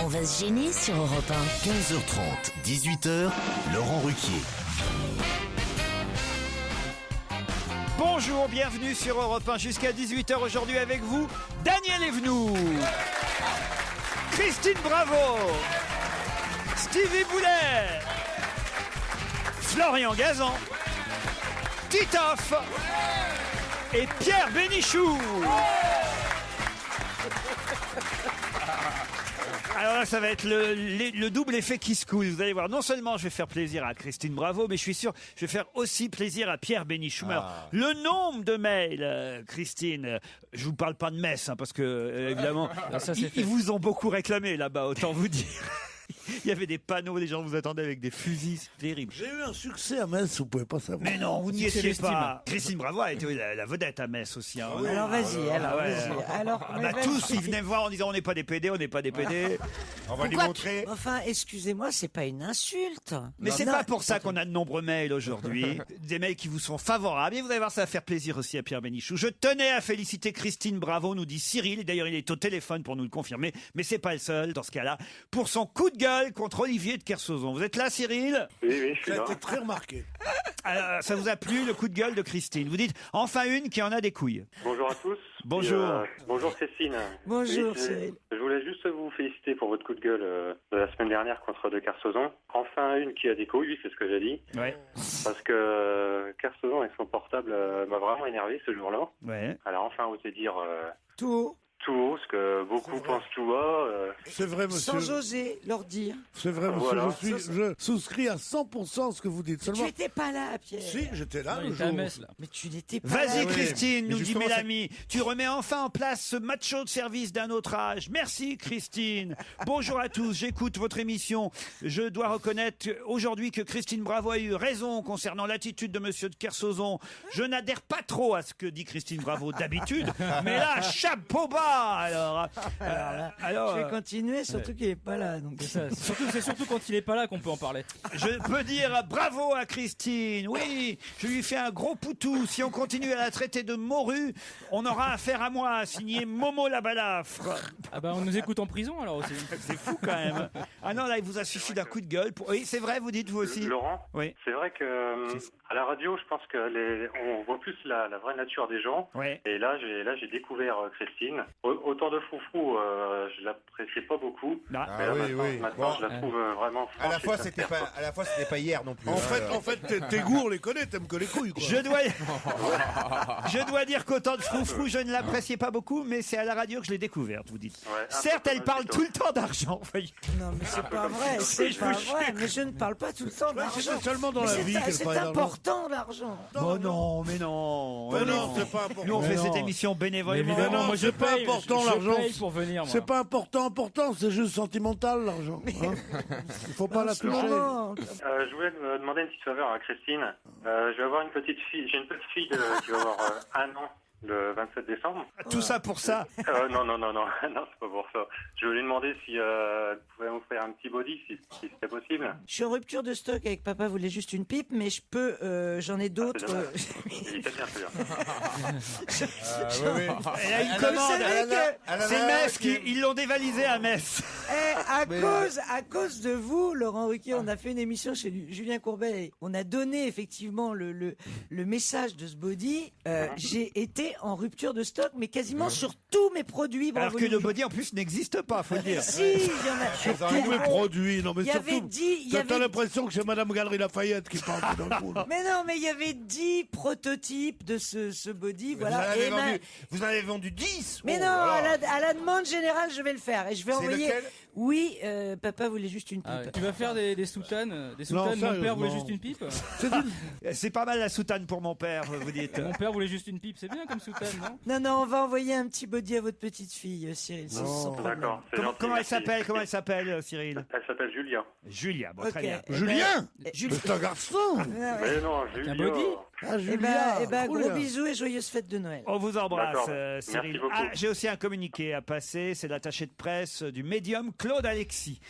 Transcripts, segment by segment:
On va se gêner sur Europe 1. 15h30, 18h, Laurent Ruquier. Bonjour, bienvenue sur Europe 1 jusqu'à 18h aujourd'hui avec vous, Daniel Evenou, Christine Bravo, Stevie Boulet, Florian Gazan, Titoff et Pierre Bénichou. Alors là, ça va être le double effet qui se coule. Vous allez voir, non seulement je vais faire plaisir à Christine Bravo, mais je suis sûr je vais faire aussi plaisir à Pierre Bénichou. Alors, le nombre de mails, Christine, je vous parle pas de Metz, hein, parce que évidemment, ils vous ont beaucoup réclamé là-bas, autant vous dire. Il y avait des panneaux, les gens vous attendaient avec des fusils, c'est terrible. J'ai eu un succès à Metz, vous pouvez pas savoir. Mais non, vous n'y étiez pas. Christine Bravo a été la vedette à Metz aussi. Hein. Oui. Alors vas-y, Tous, ils venaient me voir en disant on n'est pas des PD, on n'est pas des PD. On va lui Pourquoi montrer. Enfin, excusez-moi, c'est pas une insulte. Mais c'est pas pour ça qu'on a de nombreux mails aujourd'hui. Des mails qui vous sont favorables. Et vous allez voir, ça va faire plaisir aussi à Pierre Bénichou. Je tenais à féliciter Christine Bravo, nous dit Cyril. Et d'ailleurs, il est au téléphone pour nous le confirmer. Mais c'est pas le seul, dans ce cas-là, pour son coup de gueule contre Olivier de Kersauzon. Vous êtes là, Cyril? Oui, je suis Ça a là. été très remarqué. Ça vous a plu, le coup de gueule de Christine? Vous dites, enfin une qui en a des couilles. Bonjour à tous. Bonjour. Bonjour Christine. Bonjour, Oui, Cyril. je voulais juste vous féliciter pour votre coup de gueule de la semaine dernière contre De Kersauzon. Enfin une qui a des couilles, oui, c'est ce que j'ai dit. Ouais. Parce que Kersauzon avec son portable m'a vraiment énervé ce jour-là. Ouais. Elle a enfin osé dire Tout tout haut, ce que beaucoup pensent tout bas. C'est vrai, monsieur. sans oser leur dire. C'est vrai, monsieur. Voilà. Je souscris à 100% ce que vous dites. Tu Seulement. étais pas là, Pierre. Si, j'étais là Non, le il était à jour. Metz, là. Mais tu n'étais pas Vas-y, là. oui. Christine, Mais nous dit justement, Mélanie. Tu remets enfin en place ce macho de service d'un autre âge. Merci, Christine. Bonjour à tous. J'écoute votre émission. Je dois reconnaître aujourd'hui que Christine Bravo a eu raison concernant l'attitude de monsieur de Kersauzon. Je n'adhère pas trop à ce que dit Christine Bravo d'habitude. Mais là, chapeau bas, alors. Je vais continuer, surtout qu'il est pas là. Donc C'est surtout quand il est pas là qu'on peut en parler. Je peux dire bravo à Christine. Oui, je lui fais un gros poutou. Si on continue à la traiter de morue, on aura affaire à moi, signé Momo la balafre. Ah bah on nous écoute en prison alors aussi. C'est fou quand même. Ah non, là, il vous a suffi d'un coup de gueule. Oui, c'est vrai, vous dites vous aussi. Laurent, Oui. c'est vrai que à la radio, je pense que on voit plus la vraie nature des gens. Ouais. Et là, j'ai découvert Christine. Autant de froufrou, je l'appréciais pas beaucoup. Ah. Mais là, oui, maintenant, oui. maintenant, Bon. je la trouve vraiment À la franche fois et c'était sincère, pas hier non plus. En fait, tes goûts, on les connaît, t'aimes que les couilles, quoi. Je dois dire qu'autant de froufrou, je ne l'appréciais pas beaucoup, mais c'est à la radio que je l'ai découverte, vous dites. Ouais, un Certes, peu elle comme parle plutôt. tout le temps d'argent, voyez. Non, mais c'est pas vrai, c'est pas vrai. Mais je ne parle pas tout le temps d'argent. C'est seulement dans la vie qu'elle C'est parle d'argent. important, l'argent. Oh non, mais non. Mais non, c'est pas important. Nous, on fait Mais cette non. émission bénévolement. Mais non, moi je c'est pas paye, important, je l'argent. paye pour venir moi. C'est pas important, c'est juste sentimental, l'argent. Hein. Il faut pas la toucher. Non. Je voulais me demander une petite faveur à Christine. Je vais avoir une petite fille. J'ai une petite fille qui va avoir un an le 27 décembre. Tout ça pour ça. Non, non, c'est pas pour ça. Je voulais lui demander si elle pouvait m'offrir un petit body, si c'était possible. Je suis en rupture de stock avec papa voulait juste une pipe, mais je peux, j'en ai d'autres. Il était bien, celui-là. Elle a une commande. savez C'est Metz ils l'ont dévalisé à Metz. À cause de vous, Laurent Ruquier, on a fait une émission chez Julien Courbet. Et on a donné effectivement le message de ce body. J'ai été en rupture de stock, mais quasiment sur tous mes produits. Alors Bravo que le Lulu. body en plus n'existe pas, faut le dire. Si, il y en a. Tous mes produits, non mais Il y avait surtout, 10, il y t'as avait l'impression que c'est Madame Galerie Lafayette qui parle tout d'un coup. Là. Mais non, mais il y avait 10 prototypes de ce body, voilà. Et Vous en avez vendu 10. mais non, à la demande générale, je vais le faire et je vais envoyer. lequel Oui, papa voulait juste une pipe. Ah ouais. Tu vas faire des soutanes, Non, mon père voulait sérieusement. juste une pipe. C'est pas mal la soutane pour mon père, vous dites. Mon père voulait juste une pipe, c'est bien comme soutane, non? Non, on va envoyer un petit body à votre petite fille, Cyril. Sans problème. D'accord. c'est Comment, gentil, comment elle merci. s'appelle Comment elle s'appelle, Cyril? Elle s'appelle Julia. Julia, bon, Ok. très bien. Eh ben, Julien Julien. C'est un garçon. Mais non, Julia. body Ah, Julia, gros Julia. bisous et joyeuses fêtes de Noël. On vous embrasse, D'accord. Cyril. Merci beaucoup. Ah, j'ai aussi un communiqué à passer. C'est l'attaché de presse du médium Claude Alexis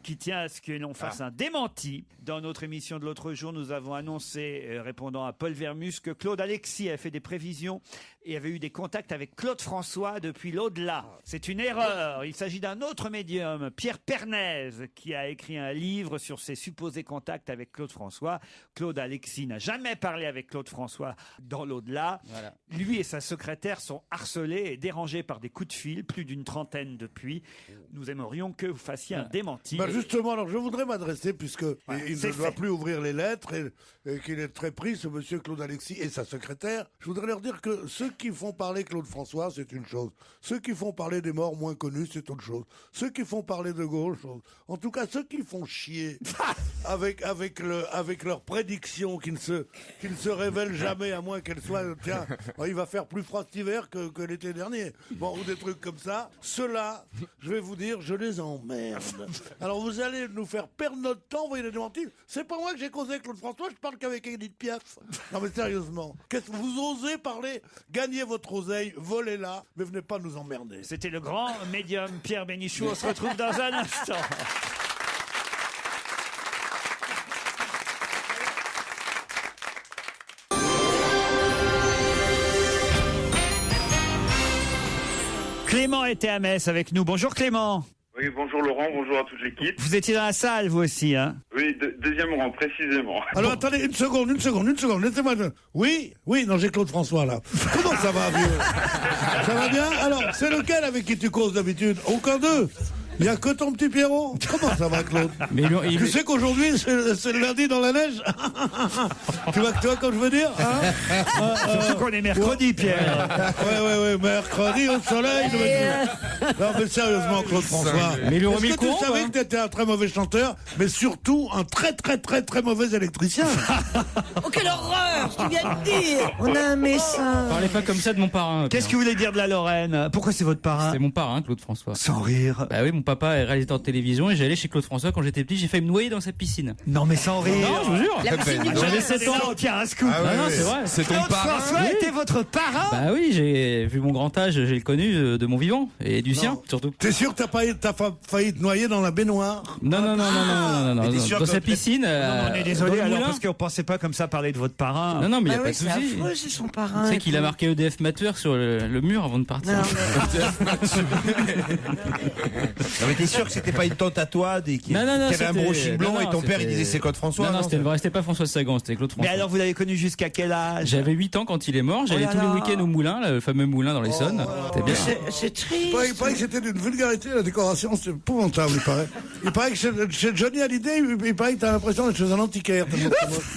qui tient à ce que l'on fasse un démenti. Dans notre émission de l'autre jour, nous avons annoncé, répondant à Paul Vermus, que Claude Alexis a fait des prévisions et avait eu des contacts avec Claude François depuis l'au-delà. C'est une erreur. Il s'agit d'un autre médium, Pierre Pernaise, qui a écrit un livre sur ses supposés contacts avec Claude François. Claude Alexis n'a jamais parlé avec Claude François dans l'au-delà. Voilà. Lui et sa secrétaire sont harcelés et dérangés par des coups de fil, plus d'une trentaine depuis. Nous aimerions que vous fassiez un démenti. Bah justement, alors je voudrais m'adresser, puisque il c'est ne doit fait. plus ouvrir les lettres et qu'il est très pris, ce monsieur Claude Alexis et sa secrétaire. Je voudrais leur dire que ceux qui font parler Claude François, c'est une chose. Ceux qui font parler des morts moins connus, c'est autre chose. Ceux qui font parler de Gaulle, chose. En tout cas, ceux qui font chier avec leurs prédictions qui ne se révèlent jamais, à moins qu'elles soient, tiens, il va faire plus froid cet hiver que l'été dernier. Bon, ou des trucs comme ça. Ceux-là, je vais vous dire, je les emmerde. Alors vous allez nous faire perdre notre temps, vous voyez les démentis. C'est pas moi que j'ai causé avec Claude François, je parle qu'avec Edith Piaf. Non mais sérieusement, qu'est-ce que vous osez parler, gagnez votre oseille, volez-la, mais venez pas nous emmerder. C'était le grand médium Pierre Bénichou. On se retrouve dans un instant. Clément était à Metz avec nous. Bonjour Clément. Oui, bonjour Laurent, bonjour à toute l'équipe. Vous étiez dans la salle, vous aussi, hein? Oui, deuxième rang, précisément. Alors attendez, une seconde, laissez-moi... Oui, non, j'ai Claude François là. Comment ça va, vieux? Ça va bien? Alors, c'est lequel avec qui tu causes d'habitude? Aucun d'eux? Il n'y a que ton petit Pierrot? Comment ça va, Claude? Tu sais qu'aujourd'hui, c'est le lundi dans la neige? Tu vois comme je veux dire, hein? Surtout qu'on est mercredi, Pierre. Ouais, mercredi au soleil. Non, mais sérieusement, Claude François. Mais il aurait mis Est-ce le que tu courant, savais hein que tu étais un très mauvais chanteur, mais surtout un très mauvais électricien? Oh, quelle horreur, ce que tu viens de dire. On a un médecin. Parlez pas comme ça de mon parrain. Qu'est-ce que vous voulez dire de la Lorraine? Pourquoi c'est votre parrain? C'est mon parrain, Claude François. Sans rire. Bah oui, mon papa est réalisateur de télévision et j'allais chez Claude François quand j'étais petit, j'ai failli me noyer dans sa piscine. Non mais sans rire. Non, je vous jure. J'avais 7 ans. Tiens, un scoop. Non, c'est vrai. C'est ton Claude parrain. François était votre parrain? Bah oui, j'ai vu mon grand âge, j'ai le connu de mon vivant et du sien, surtout. T'es sûr que t'as failli te noyer dans la baignoire? Non. Dans sa piscine. On est désolé dans le alors moulin. parce qu'on pensait pas comme ça parler de votre parrain. Non, mais il Bah n'y a oui, pas de c'est souci. affreux, c'est son parrain. Tu sais et qu'il a tout. marqué EDF Mateur sur le mur avant de partir. Non, Non, mais t'es sûr que c'était pas une tante à toi qui Non, avait un c'était- brushing blond non, et ton père il c'était- disait c'est Claude François? Non, c'était pas François Sagan, c'était Claude Mais François. alors vous l'avez connu jusqu'à quel âge? J'avais 8 ans quand il est mort, j'allais là tous les là. week-ends au moulin, le fameux moulin dans l'Essonne. C'était bien. c'est triste. Il paraît que c'était d'une vulgarité, la décoration, c'est épouvantable, il paraît. Il paraît que chez Johnny Hallyday, il paraît que t'as l'impression d'être chez un antiquaire.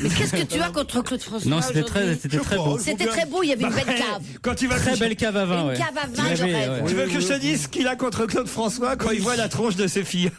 Mais qu'est-ce que tu as contre Claude François? Non, c'était très beau. C'était très beau, il y avait une belle cave. Quand tu vas Très belle cave à vin, Une ouais. cave à vin, Il y je avait, rêve. ouais. Tu veux que je te dise ce qu'il a contre Claude François quand il voit la tronche de ses filles?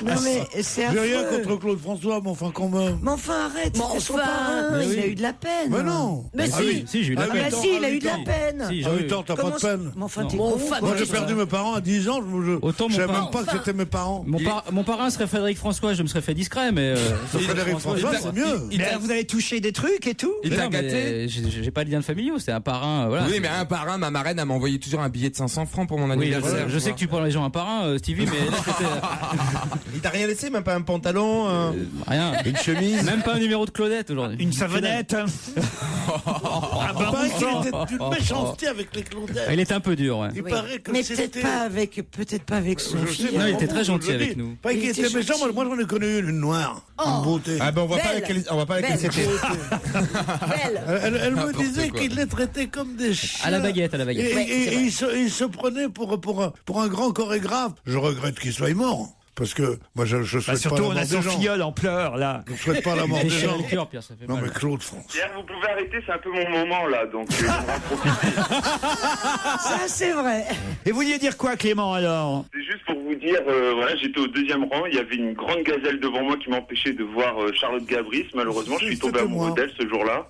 Non mais c'est J'ai rien affreux. contre Claude François, mais enfin quand même. Mais enfin arrête, Mais c'était son enfin. parrain, Mais il oui. a eu de la peine. Mais non. Mais Ah si. oui, si, j'ai eu de la Ah peine. Bah si, il a eu de la peine. Si, À j'ai 8 eu. ans, t'as pas de peine. Mais enfin, t'es Bon, con, enfin, quoi. Moi, j'ai perdu mes parents à 10 ans, Autant je mon savais même parrain- pas que c'était mes parents. Mon parrain serait Frédéric François, je me serais fait discret, mais. Frédéric François, c'est mieux. Mais alors, vous avez touché des trucs et tout? Il Mais t'a non, mais gâté? j'ai pas de lien familiaux, c'était un parrain, voilà. Oui, mais un parrain, ma marraine, elle m'a envoyé toujours un billet de 500 francs pour mon Oui, anniversaire. je sais que tu prends les gens un parrain, Stevie, mais là c'était Il t'a rien laissé, même pas un pantalon, rien. une chemise? Même pas un numéro de Claudette aujourd'hui. Une savonnette? Un Il bain paraît qu'il moussant? était d'une méchanceté avec les Claudettes. Il était un peu dur, ouais. Il paraît que Mais c'était... peut-être pas avec son Je fils. sais, Non, il moi, était très je gentil le avec dis. nous. Pas Il qu'il était était méchant, gentil. moi j'en ai connu une noire, une beauté. Ah ben on voit pas Belle. laquelle c'était. Belle. Elle me N'importe disait quoi. qu'il les traitait comme des chiens. À la baguette. Et, il se prenait pour un grand chorégraphe. Je regrette qu'il soit mort. Parce que moi je Bah, souhaite surtout, pas la on a mort son des gens. filleul en pleurs, là. Je souhaite pas la mort des Déchirer gens. le cœur, Pierre, ça fait Non mal. mais Claude François. Pierre, vous pouvez arrêter, c'est un peu mon moment là, donc je vais en profiter. Ça c'est vrai. Et vous vouliez dire quoi, Clément, alors? C'est juste pour vous vous dire, voilà, j'étais au deuxième rang, il y avait une grande gazelle devant moi qui m'empêchait de voir Charlotte Gabris. Malheureusement, je suis tombé amoureux d'elle ce jour-là.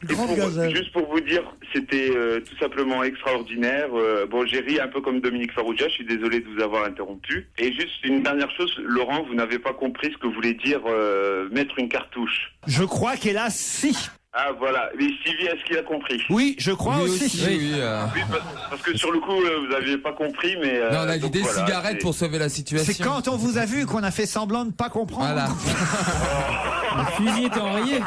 Juste pour vous dire, c'était tout simplement extraordinaire. Bon, j'ai ri un peu comme Dominique Farrugia, je suis désolé de vous avoir interrompu. Et juste une dernière chose, Laurent, vous n'avez pas compris ce que voulait dire mettre une cartouche. Je crois qu'hélas, si. Ah voilà, mais Stevie, est-ce qu'il a compris? Oui, je crois aussi. Oui, Oui, parce que sur le coup, vous n'aviez pas compris, mais... non, on a dit donc des voilà, cigarettes pour sauver la situation. C'est quand on vous a vu qu'on a fait semblant de ne pas comprendre. Voilà. Le fusil était enrayé.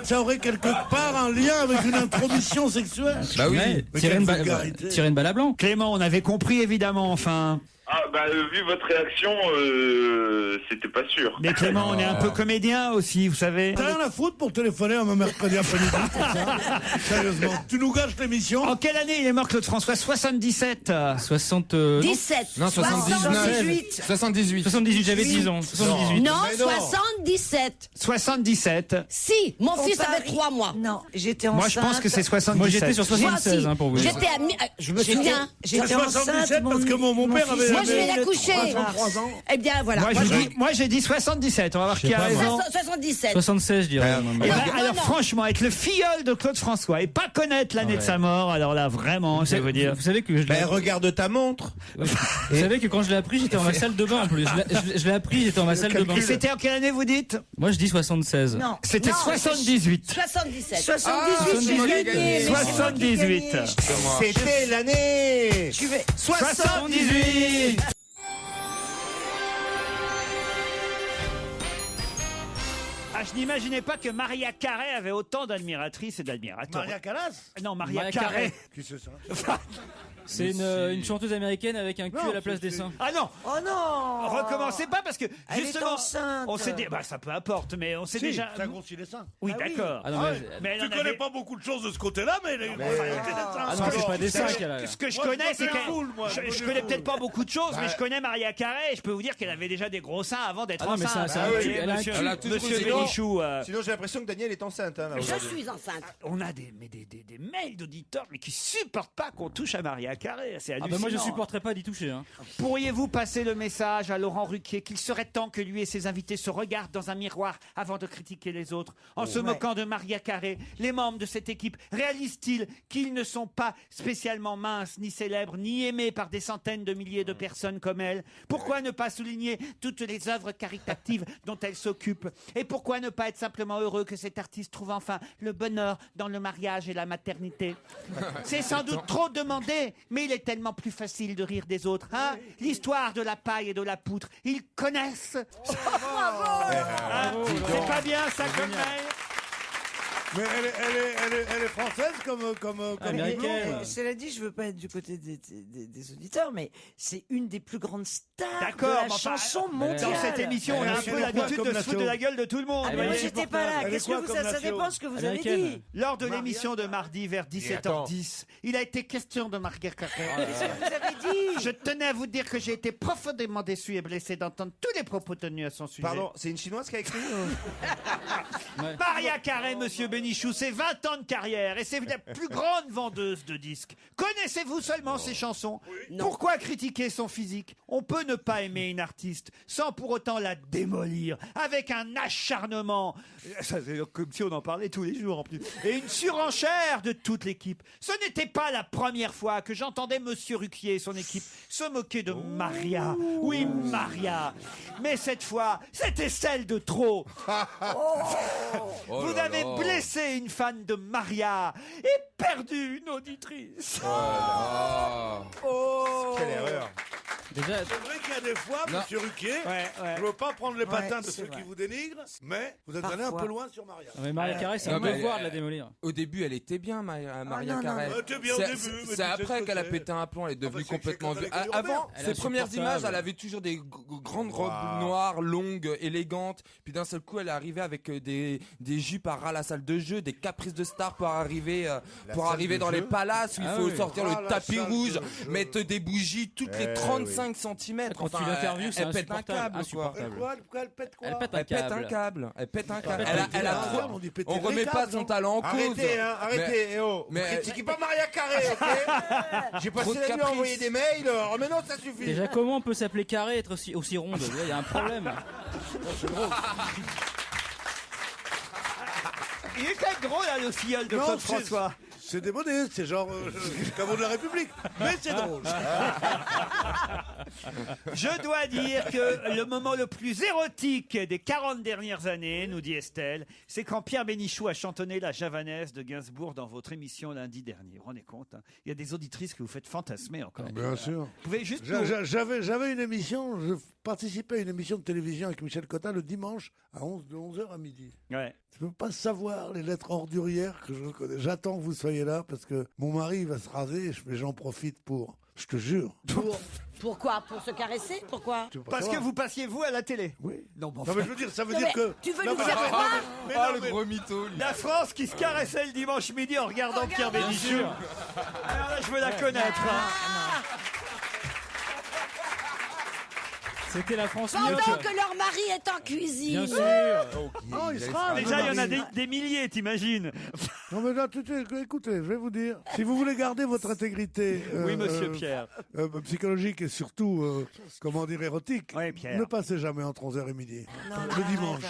Ça aurait quelque part un lien avec une intromission sexuelle. Bah oui. Ouais, Mais tirer quelle une balle, vulgarité. tirer une balle à blanc. Clément, on avait compris évidemment, enfin. Ah bah vu votre réaction, c'était pas sûr. Mais Clément, on est un peu comédien aussi, vous savez. T'as rien à foutre pour téléphoner un mercredi après-midi pour ça. Sérieusement, tu nous gâches l'émission. En quelle année il est mort, Claude François? 77. 60. 17. Non, 79. 78. 78, j'avais 10 ans. 78. Non, Mais non. 77. 77. Si, mon On fils parie- avait 3 mois. Non, j'étais enceinte. Moi, je pense que c'est 77. Moi, j'étais sur Moi 76, aussi. hein, pour vous dire. J'étais à je me souviens. J'étais C'est 77 enceinte. parce que mon père avait- Moi, je vais le l'accoucher. 3 ans. Eh bien, voilà. Moi, j'ai dit 77. On va voir qui a pas, moi. raison. 77. 76, je dirais. Eh moi. ben, Non, alors non. franchement, être le filleul de Claude François et pas connaître l'année de sa mort, alors là vraiment, je veux dire. Vous savez que je l'ai. Regarde ta montre. Vous savez que quand je l'ai appris, j'étais en ma salle de bain en plus. Je l'ai appris, j'étais en ma salle de bain. Et c'était en quelle année vous dites? Moi, je dis 76. Non. C'était Non, 78. 77. 78, j'ai gagné. 78. C'était l'année. Tu vais. 78. Ah, je n'imaginais pas que Maria Carey avait autant d'admiratrices et d'admirateurs. Maria Callas. Non, Maria Maria Carey. Carey. Qui c'est ça? C'est une chanteuse américaine avec un cul Non, à la place c'est- des seins. Ah non, Oh non. recommencez pas parce que Elle est justement, enceinte. on s'est dit, bah ça peu importe, mais on s'est Si, déjà. ça grossit les seins. Oui, Ah oui. d'accord. Ah non, Ah mais- ouais. Mais elle Tu en connais avait- pas beaucoup de choses de ce côté-là, mais elle est Ah non, c'est pas des seins qu'elle a. Ce que je Moi, connais, je c'est me qu'elle. défoule, moi, je me Je défoule. connais peut-être pas beaucoup de choses, mais je connais Maria Carey et je peux vous dire qu'elle avait déjà des gros seins avant d'être Ah non, mais enceinte. c'est un Vous cul, voyez, elle a un monsieur, cul. Elle a tout monsieur cru, Bénichou. Sinon, j'ai l'impression que Daniel est enceinte. Hein, là, Je aujourd'hui. suis enceinte. On a des mails d'auditeurs mais qui supportent pas qu'on touche à Maria Carey. C'est Ah hallucinant. bah moi, je supporterais pas d'y toucher. Hein. Pourriez-vous passer le message à Laurent Ruquier qu'il serait temps que lui et ses invités se regardent dans un miroir avant de critiquer les autres? En se moquant de Maria Carey, les membres de cette équipe réalisent-ils qu'ils ne sont pas spécialement minces, ni célèbres, ni aimés par des centaines de milliers de personnes comme elle? Pourquoi ne pas souligner toutes les œuvres caritatives dont elle s'occupe? Et pourquoi ne pas être simplement heureux que cet artiste trouve enfin le bonheur dans le mariage et la maternité? C'est sans doute trop demandé, mais il est tellement plus facile de rire des autres. Hein? L'histoire de la paille et de la poutre, ils connaissent. Hein? C'est pas bien ça comme mail. Mais elle est française comme Américaine. Mais, cela dit, je veux pas être du côté des auditeurs, mais c'est une des plus grandes stars D'accord, de la mais enfin, chanson mondiale. Dans cette émission, on a un Elle peu est l'habitude quoi de comme se foutre de la gueule de tout le monde. Ah, vous mais moi, voyez. j'étais pas là. Elle est Qu'est-ce que quoi vous comme ça nation dépend ce que vous avez Américaine. dit. Lors de l'émission de mardi vers 17h10, il a été question de Maria Carey. Qu'est-ce que vous avez dit? Je tenais à vous dire que j'ai été profondément déçu et blessé d'entendre tous les propos tenus à son sujet. Pardon, c'est une chinoise qui a écrit Maria Carey, monsieur Bénichou, c'est 20 ans de carrière et c'est la plus grande vendeuse de disques. Connaissez-vous seulement ses chansons? Pourquoi critiquer son physique? On peut ne pas aimer une artiste sans pour autant la démolir avec un acharnement. Ça, c'est comme si on en parlait tous les jours en plus. Et une surenchère de toute l'équipe. Ce n'était pas la première fois que j'entendais monsieur Ruquier et son équipe se moquer de Maria. Oui, Maria. Mais cette fois, c'était celle de trop. Vous avez blessé une fan de Maria et perdu une auditrice. Quelle erreur. Déjà, C'est vrai qu'il y a des fois, monsieur Ruquier, je veux pas prendre les patins de ceux qui vous dénigrent, mais vous êtes allé un peu loin sur Maria. mais Maria Carey, c'est Non, un mais- devoir de la démolir. Au début, elle était bien, Maria non, Carey. non. Elle était bien au C'est- début, c'est- mais tu C'est sais après ce qu'elle a que pété un plomb, elle est devenue bah, c'est complètement quand elle vieille. a gagné Avant, Elle ses est premières insupportable. images, elle avait toujours des grandes robes noires, longues, élégantes. Puis d'un seul coup, elle est arrivée avec des jupes à ras la salle de jeu, des caprices de star pour arriver, dans les palaces où il Ah faut oui. sortir Ah, le la tapis salle rouge, de jeu. mettre des bougies toutes les 35 cm. Quand Enfin, tu l'interviews, c'est elle pète un insupportable. câble, quoi. Elle pète quoi? Elle pète un Elle pète un câble. câble. Elle pète un câble. pète Elle a un trop. On dit péter On les remet pas câbles, son non? talent en cause. Arrêtez, hein, arrêtez, Mais- oh. mais- Critiquez pas Maria Carré, ok? J'ai Trop passé de la nuit à caprices. envoyer des mails, alors maintenant ça suffit. Déjà, comment on peut s'appeler carré et être aussi ronde? Là, il y a un problème. Il est quand même drôle, là, le filleul de Non, Claude c'est- François. C'est démodé, c'est genre caveau de la République. Mais c'est drôle. Je dois dire que le moment le plus érotique des 40 dernières années, nous dit Estelle, c'est quand Pierre Bénichou a chantonné la javanaise de Gainsbourg dans votre émission lundi dernier. Vous vous rendez compte, hein? Il y a des auditrices que vous faites fantasmer encore. Bien sûr. Vous pouvez juste... J'avais une émission, je participais à une émission de télévision avec Michel Cotta le dimanche de 11h à midi. Ouais. Je ne peux pas savoir les lettres ordurières que je connais. J'attends que vous soyez là parce que mon mari va se raser et j'en profite pour. Je te jure. Pourquoi? Pour se caresser? Pourquoi? Tu veux pas Parce que savoir? vous passiez vous à la télé. Oui. Non, bon, Non mais je veux dire, ça veut Non, dire mais que. tu veux Non, nous mais- faire croire mais Ah, non, le mais- gros mytho, lui. la France qui se caressait le dimanche midi en regardant Pierre Bénichou. Alors là, je veux la connaître. hein. C'était la France Pendant mieux. que leur mari est en cuisine. Bien sûr. Oh, il sera. Déjà, il y en a mari. des milliers, t'imagines? Non mais là, écoutez, je vais vous dire. Si vous voulez garder votre intégrité. Oui, monsieur Pierre. Psychologique et surtout, comment dire, érotique. Oui, Pierre. Ne passez jamais entre 11h et midi. Non, Le dimanche.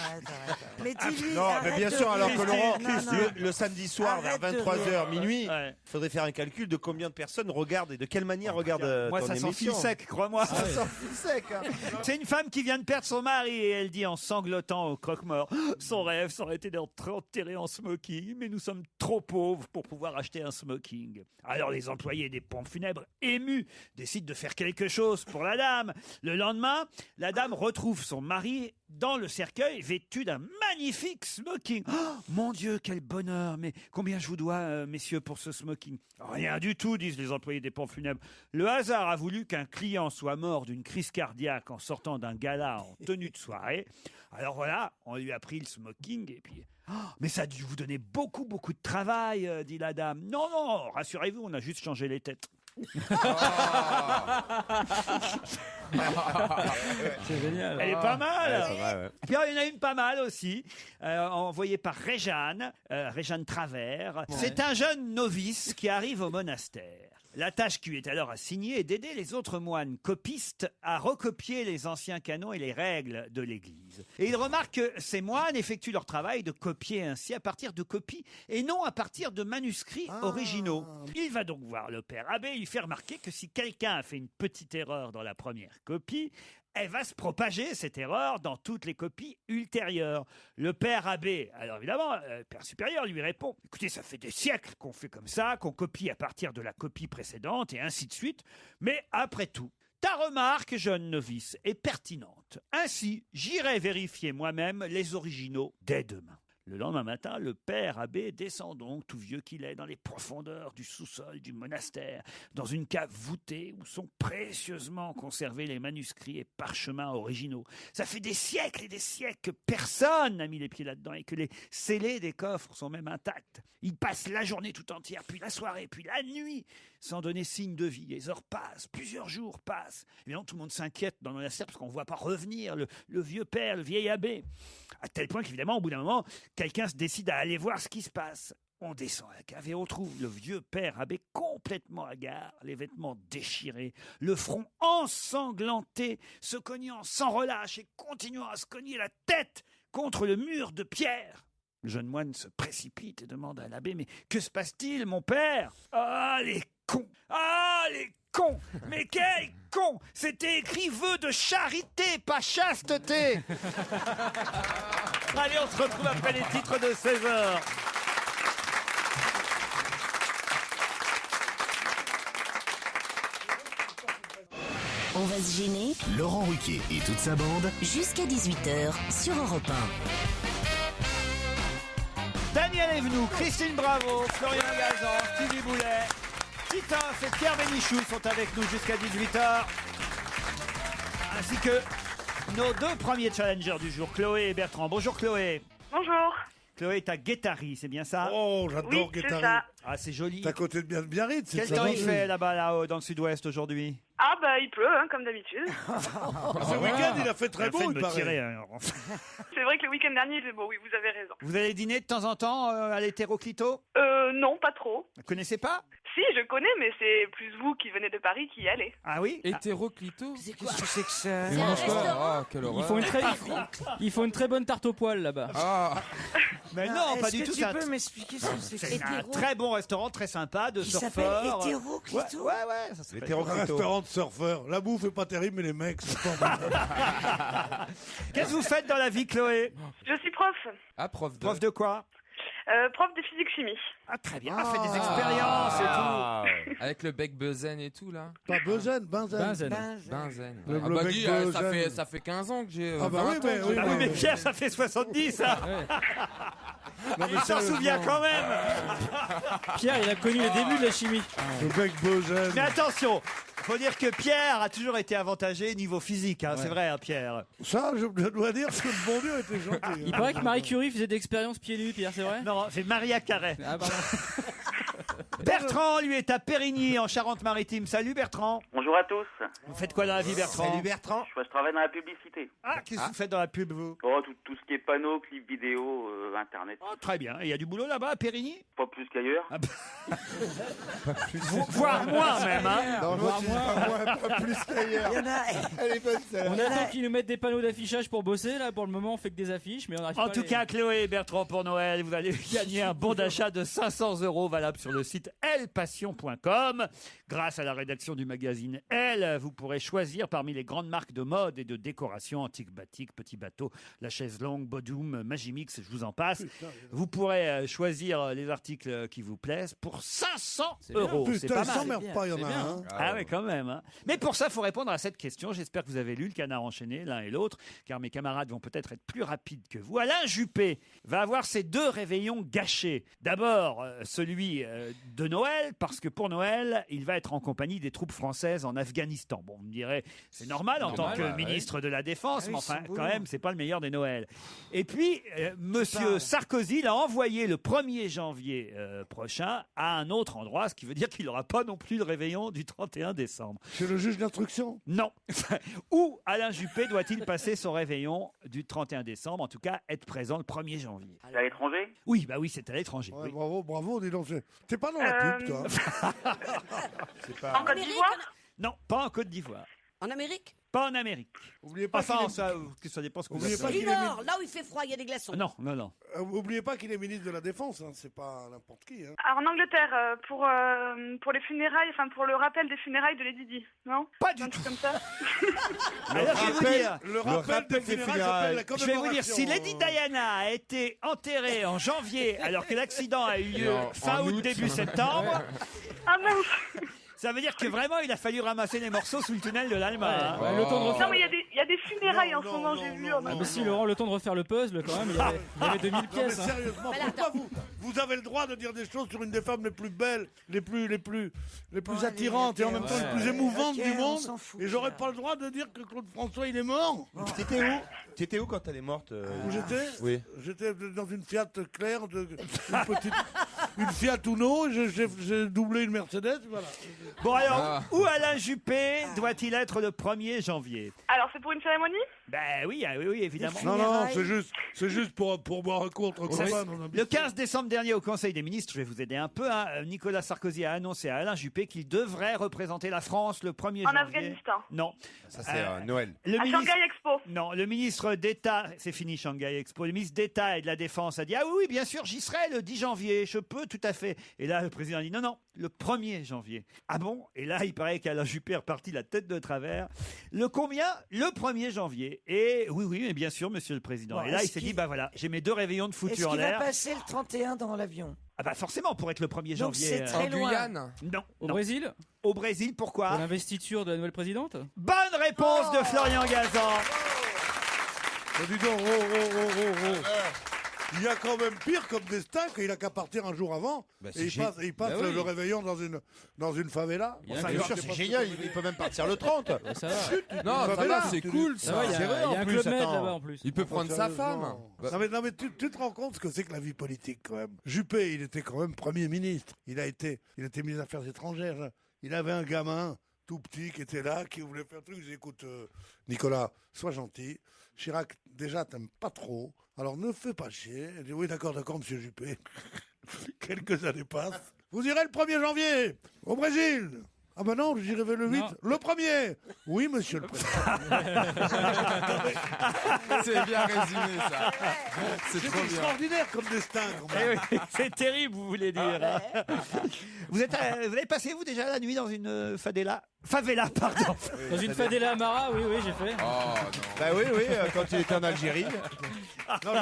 Mais dis-lui, Non, mais bien arrête sûr, de alors rire. que Laurent, Non, non. le samedi soir vers Arrête de 23h minuit, Ouais. faudrait faire un calcul de combien de personnes regardent et de quelle manière regardent Moi, ton ça s'enfile émission. sec, crois-moi. Ça s'enfile sec. Hein. C'est une femme qui vient de perdre son mari et elle dit en sanglotant au croque-mort, son rêve, ça aurait été d'être enterré en smoking, mais nous sommes trop pauvres pour pouvoir acheter un smoking. Alors les employés des pompes funèbres, émus, décident de faire quelque chose pour la dame. Le lendemain, la dame retrouve son mari dans le cercueil vêtu d'un magnifique smoking. Oh, mon Dieu, quel bonheur! Mais combien je vous dois, messieurs, pour ce smoking? Rien du tout, disent les employés des pompes funèbres. Le hasard a voulu qu'un client soit mort d'une crise cardiaque en sortant d'un gala en tenue de soirée. Alors voilà, on lui a pris le smoking et puis... Oh, mais ça a dû vous donner beaucoup, beaucoup de travail, dit la dame. Non, non, rassurez-vous, on a juste changé les têtes. C'est génial. Elle est pas mal. Ouais, c'est vrai, ouais. Puis il y en a une pas mal aussi, envoyée par Réjeanne Travers. C'est un jeune novice qui arrive au monastère. La tâche qui lui est alors assignée est d'aider les autres moines copistes à recopier les anciens canons et les règles de l'Église. Et il remarque que ces moines effectuent leur travail de copier ainsi à partir de copies et non à partir de manuscrits originaux. Il va donc voir le père abbé et lui fait remarquer que si quelqu'un a fait une petite erreur dans la première copie, elle va se propager, cette erreur, dans toutes les copies ultérieures. Le père abbé, alors évidemment, le père supérieur lui répond « Écoutez, ça fait des siècles qu'on fait comme ça, qu'on copie à partir de la copie précédente, et ainsi de suite. Mais après tout, ta remarque, jeune novice, est pertinente. Ainsi, j'irai vérifier moi-même les originaux dès demain. » Le lendemain matin, le père abbé descend donc, tout vieux qu'il est, dans les profondeurs du sous-sol du monastère, dans une cave voûtée où sont précieusement conservés les manuscrits et parchemins originaux. Ça fait des siècles et des siècles que personne n'a mis les pieds là-dedans et que les scellés des coffres sont même intacts. Il passe la journée tout entière, puis la soirée, puis la nuit, sans donner signe de vie. Les heures passent, plusieurs jours passent. Évidemment, tout le monde s'inquiète dans le monastère parce qu'on ne voit pas revenir le vieux père, le vieil abbé. À tel point qu'évidemment, au bout d'un moment, quelqu'un se décide à aller voir ce qui se passe. On descend à la cave et on trouve le vieux père abbé complètement hagard, les vêtements déchirés, le front ensanglanté, se cognant sans relâche et continuant à se cogner la tête contre le mur de pierre. Le jeune moine se précipite et demande à l'abbé « Mais que se passe-t-il, mon père ?»« Ah, les cons ! Ah, les cons ! Mais quel con ! C'était écrit vœu de charité, pas chasteté !» Allez, on se retrouve après les titres de 16h. On va se gêner. Laurent Ruquier et toute sa bande. Jusqu'à 18h sur Europe 1. Daniel Evenou, Christine Bravo, Florian Gazan, Stevie Boulet, Titoff et Pierre Bénichou sont avec nous jusqu'à 18h. Ainsi que nos deux premiers challengers du jour, Chloé et Bertrand. Bonjour Chloé. Bonjour. Chloé est à Guétari, c'est bien ça? Oh, j'adore Oui, c'est Guétari. ça. Ah, c'est joli. C'est à côté de Biarritz. Quel temps il fait là-bas, là-haut, dans le sud-ouest aujourd'hui? Ah bah il pleut, hein, comme d'habitude. Ce week-end, il a fait très beau, il paraît. C'est vrai que le week-end dernier, il est beau, oui, vous avez raison. Vous allez dîner de temps en temps à l'hétéroclito? Non, pas trop. Vous connaissez pas? Si, je connais, mais c'est plus vous qui venez de Paris qui y allez. Ah oui? Hétéroclito? Qu'est-ce que c'est que ça? Ils mangent quoi? Ah, quelle horreur. Ils font une très bonne tarte au poil là-bas. Ah. Mais non, pas Est-ce du que tout. tu peux m'expliquer ce que c'est que C'est ça? un très bon restaurant, très sympa, de Qui surfeurs. s'appelle Hétéroclito. Ouais, ça s'appelle Un restaurant de surfeurs. La bouffe est pas terrible, mais les mecs, c'est formidable. Qu'est-ce que vous faites dans la vie, Chloé? Je suis prof. Ah, prof de... Prof de quoi? Prof de physique-chimie. Ah, très bien. Faites des expériences et tout. Avec le bec Beuzen et tout, là. Pas Benzen, Benzen. Benzen. Le Ah bah bec dis, Beuzen. ça fait 15 ans que j'ai... Ah bah 20 oui, ans mais que oui, j'ai- Ah oui, mais Pierre, ça fait 70, ça. Non, mais Il s'en souvient sérieusement. quand même. Pierre, il a connu les débuts de la chimie. Le bec Beuzen. Mais attention, faut dire que Pierre a toujours été avantagé niveau physique, hein, c'est vrai, hein, Pierre. Ça, je dois dire que le bon Dieu était gentil. Il paraît que Marie Curie faisait des expériences pieds nus, Pierre, c'est vrai? Non, c'est Maria Carré. Ah, pardon. Bertrand, lui, est à Périgny, en Charente-Maritime. Salut, Bertrand. Bonjour à tous. Vous faites quoi dans la vie, Bertrand? Salut Bertrand. Je travaille dans la publicité. Ah, qu'est-ce que vous faites dans la pub, vous? Oh, tout ce qui est panneaux, clips vidéo, internet. Oh, très bien. Il y a du boulot là-bas, à Périgny? Pas plus qu'ailleurs. Voire moins, même, hein? Non, moi, pas plus qu'ailleurs. Il y en a. Elle est bonne, celle-là. On attend qu'ils nous mettent des panneaux d'affichage pour bosser. Là, pour le moment, on fait que des affiches, mais on arrive pas En tout cas, Chloé et Bertrand, pour Noël, vous allez gagner un bon d'achat de 500 € valable sur le site elpassion.com. Grâce à la rédaction du magazine Elle, vous pourrez choisir parmi les grandes marques de mode et de décoration, Antique Batik, Petit Bateau, La Chaise Longue, Bodum, Magimix, je vous en passe. Vous pourrez choisir les articles qui vous plaisent pour 500 €. C'est Putain, pas ils mal. s'emmerdent pas, il y en a un. Ah oui, quand même. Hein. Mais pour ça, il faut répondre à cette question. J'espère que vous avez lu le Canard enchaîné, l'un et l'autre, car mes camarades vont peut-être être plus rapides que vous. Alain Juppé va avoir ses 2 réveillons gâchés. D'abord, celui de Noël, parce que pour Noël, il va être en compagnie des troupes françaises en Afghanistan. Bon, on me dirait, c'est normal en tant que ministre de la Défense, mais enfin, quand même, c'est pas le meilleur des Noëls. Et puis, Monsieur Sarkozy l'a envoyé le 1er janvier prochain à un autre endroit, ce qui veut dire qu'il n'aura pas non plus le réveillon du 31 décembre. C'est le juge d'instruction? Non. Où Alain Juppé doit-il passer son réveillon du 31 décembre? En tout cas, être présent le 1er janvier. C'est à l'étranger? Oui, bah oui, c'est à l'étranger. Ouais, Oui. bravo, bravo, dis donc. T'es pas dans la pub, toi. En Côte d'Ivoire? Non, pas en Côte d'Ivoire. En Amérique? Pas en Amérique. Oubliez pas Enfin, qu'il ça dépend ce que vous Oubliez appelez. pas Du qu'il est Nord, là où il fait froid, il y a des glaçons. Non, non, non. oubliez pas qu'il est ministre de la Défense, hein. C'est pas n'importe qui. Hein. Alors, en Angleterre, pour les funérailles, enfin pour le rappel des funérailles de Lady Di, non? Pas du Un tout. truc comme ça. Alors, je vais vous dire. Le rappel des funérailles s'appelle la Je vais vous dire, si commémoration. Lady Diana a été enterrée en janvier, alors que l'accident a eu lieu En fin août, août. début septembre, Ah mince. ça veut dire que vraiment, il a fallu ramasser les morceaux sous le tunnel de l'Allemagne. Ouais, le temps de Non, refaire. mais il y a des funérailles en ce Non, moment, non, j'ai vu. non, en Ah, même mais si, Laurent, le temps de refaire le puzzle, quand même, il y avait 2000 Non, mais pièces. hein. sérieusement, pourquoi vous avez le droit de dire des choses sur une des femmes les plus belles, les plus attirantes et en même temps les plus émouvantes Ok, du on monde, s'en fout, et j'aurais Pierre. pas le droit de dire que Claude François il est mort. T'étais où quand elle est morte Où j'étais? Oui. J'étais dans une Fiat Claire, une Fiat Uno, j'ai doublé une Mercedes, voilà. Bon, alors, où Alain Juppé doit-il être le 1er janvier? Alors, c'est pour une cérémonie? Ben oui, oui, évidemment. Non, c'est juste pour boire un coup entre copains. Le 15 décembre dernier, au Conseil des ministres, je vais vous aider un peu, hein, Nicolas Sarkozy a annoncé à Alain Juppé qu'il devrait représenter la France le 1er En janvier. Afghanistan. Non. Ça, c'est Noël. Le À ministre... Shanghai Expo. Non, le ministre d'État, c'est fini Shanghai Expo, le ministre d'État et de la Défense a dit « Ah oui, bien sûr, j'y serai le 10 janvier, je peux tout à fait. » Et là, le président a dit « Non, le 1er janvier. » Ah bon? Et là, il paraît qu'Alain Juppé est reparti la tête de travers. Le combien? Le 1er janvier. Et oui, mais bien sûr, monsieur le président. Bon, et là, il est-ce s'est dit qu'il- « Bah voilà, j'ai mes 2 réveillons de foutu Est-ce en qu'il va l'air. » passer le 31 dans l'avion? Ah bah forcément, pour être le 1er Donc janvier. c'est très En loin. Guyane? Non. Au non. Brésil? Au Brésil, pourquoi? Pour l'investiture de la nouvelle présidente? Bonne réponse de Florian Gazan. Dis donc, oh. Il y a quand même pire comme destin qu'il a qu'à partir un jour avant. Bah, Et il passe le réveillon dans une favela. Bien sûr, c'est génial. Il peut même partir le 30. Ça va. Non, ça va, c'est cool Ça va, il y a un club med là-bas en plus. Il peut prendre sa femme. Non mais tu te rends compte ce que c'est que la vie politique quand même. Juppé, il était quand même Premier ministre. Il a été ministre des Affaires étrangères. Il avait un gamin tout petit, qui était là, qui voulait faire un truc. Je dis, écoute, Nicolas, sois gentil. Chirac, déjà, t'aimes pas trop. Alors ne fais pas chier. Il dit, oui, d'accord, monsieur Juppé. Quelques années passent. Vous irez le 1er janvier au Brésil. Ah ben non, j'irai le 8. Non. Le 1er. Oui, monsieur le président. C'est bien résumé, ça. C'est extraordinaire comme destin. C'est terrible, vous voulez dire. Vous avez passé, vous, déjà la nuit dans une favela, pardon. Dans une favela Amara, oui, j'ai fait. Oh, non. Bah oui, quand il était en Algérie. Non,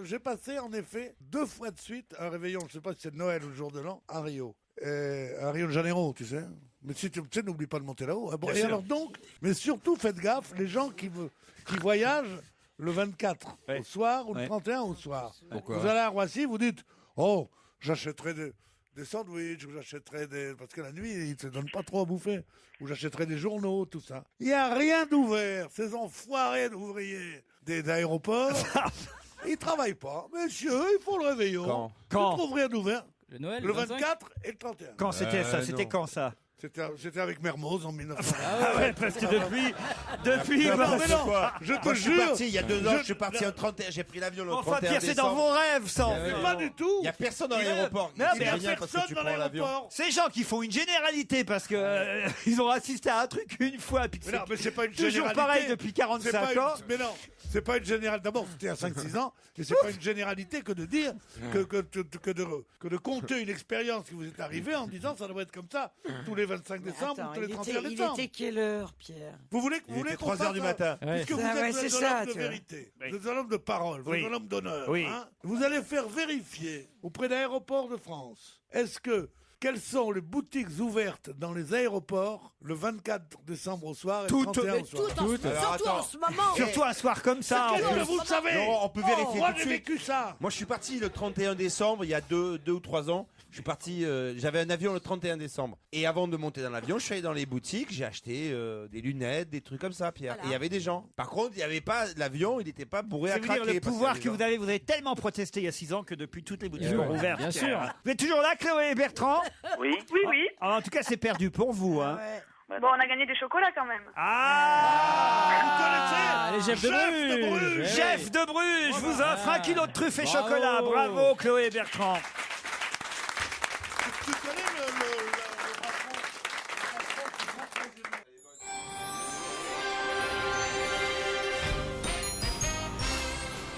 j'ai passé, en effet, 2 fois de suite un réveillon, je ne sais pas si c'est de Noël ou le jour de l'an, à Rio. À Rio de Janeiro, tu sais. Mais si tu sais, n'oublie pas de monter là-haut. Ah bon, et alors donc, mais surtout, faites gaffe, les gens qui voyagent le 24 au soir ou le 31 au soir. Pourquoi ? Vous allez à Roissy, vous dites, oh, j'achèterai des sandwichs, ou j'achèterai parce que la nuit, ils ne se donnent pas trop à bouffer, ou j'achèterai des journaux, tout ça. Il n'y a rien d'ouvert. Ces enfoirés d'ouvriers d'aéroports, ils ne travaillent pas. Messieurs, ils font le réveillon. Quand Ils trouvent rien d'ouvert. Le Noël, le 24 et le 31. Quand c'était ça? C'était quand ça? C'était avec Mermoz en 1900. Ah ouais, parce que depuis, mais non, je te jure. Il y a 2 ans, je suis parti au 31, j'ai pris l'avion le 31 Enfin, Pierre, c'est dans vos rêves, ça. Pas du tout. Il n'y a personne dans l'aéroport. Il n'y a personne dans l'aéroport. Ces gens qui font une généralité parce que ils ont assisté à un truc une fois. Puis mais c'est pas une toujours généralité. pareil depuis 45 ans. Mais non, c'est pas une généralité. D'abord, c'était à 5-6 ans, mais c'est pas une généralité que de dire que de compter une expérience qui vous est arrivée en disant ça doit être comme ça tous les 25 décembre ou tous les 31 décembre. Il était quelle heure, Pierre? Vous voulez qu'on 3h du matin. Puisque vous êtes un homme de vérité, vous êtes un homme de parole, vous êtes un homme d'honneur. Hein, vous allez faire vérifier auprès d'aéroports de France. Quelles sont les boutiques ouvertes dans les aéroports le 24 décembre au soir et le 31 au soir? Surtout en ce moment. Surtout un soir comme ça. Vous le savez. Non, on peut vérifier Moi, tout de j'ai suite. vécu ça. Moi, je suis parti le 31 décembre, il y a 2 ou 3 ans. Je suis parti, j'avais un avion le 31 décembre. Et avant de monter dans l'avion, je suis allé dans les boutiques, j'ai acheté des lunettes, des trucs comme ça, Pierre. Voilà. Et il y avait des gens. Par contre, il n'y avait pas, l'avion, il n'était pas bourré à Ça veut dire craquer. le pouvoir que vous avez tellement protesté il y a 6 ans que depuis toutes les boutiques sont ouvertes. Bien sûr. Vous êtes toujours là, Chloé et Bertrand? Oui. Oui. En tout cas, c'est perdu pour vous. Hein. Bon, on a gagné des chocolats quand même. Ah, les Jeff de Bruges. Jeff de Bruges vous offre 1 kilo de truffes et chocolat. Bravo, Chloé et Bertrand. Tu connais le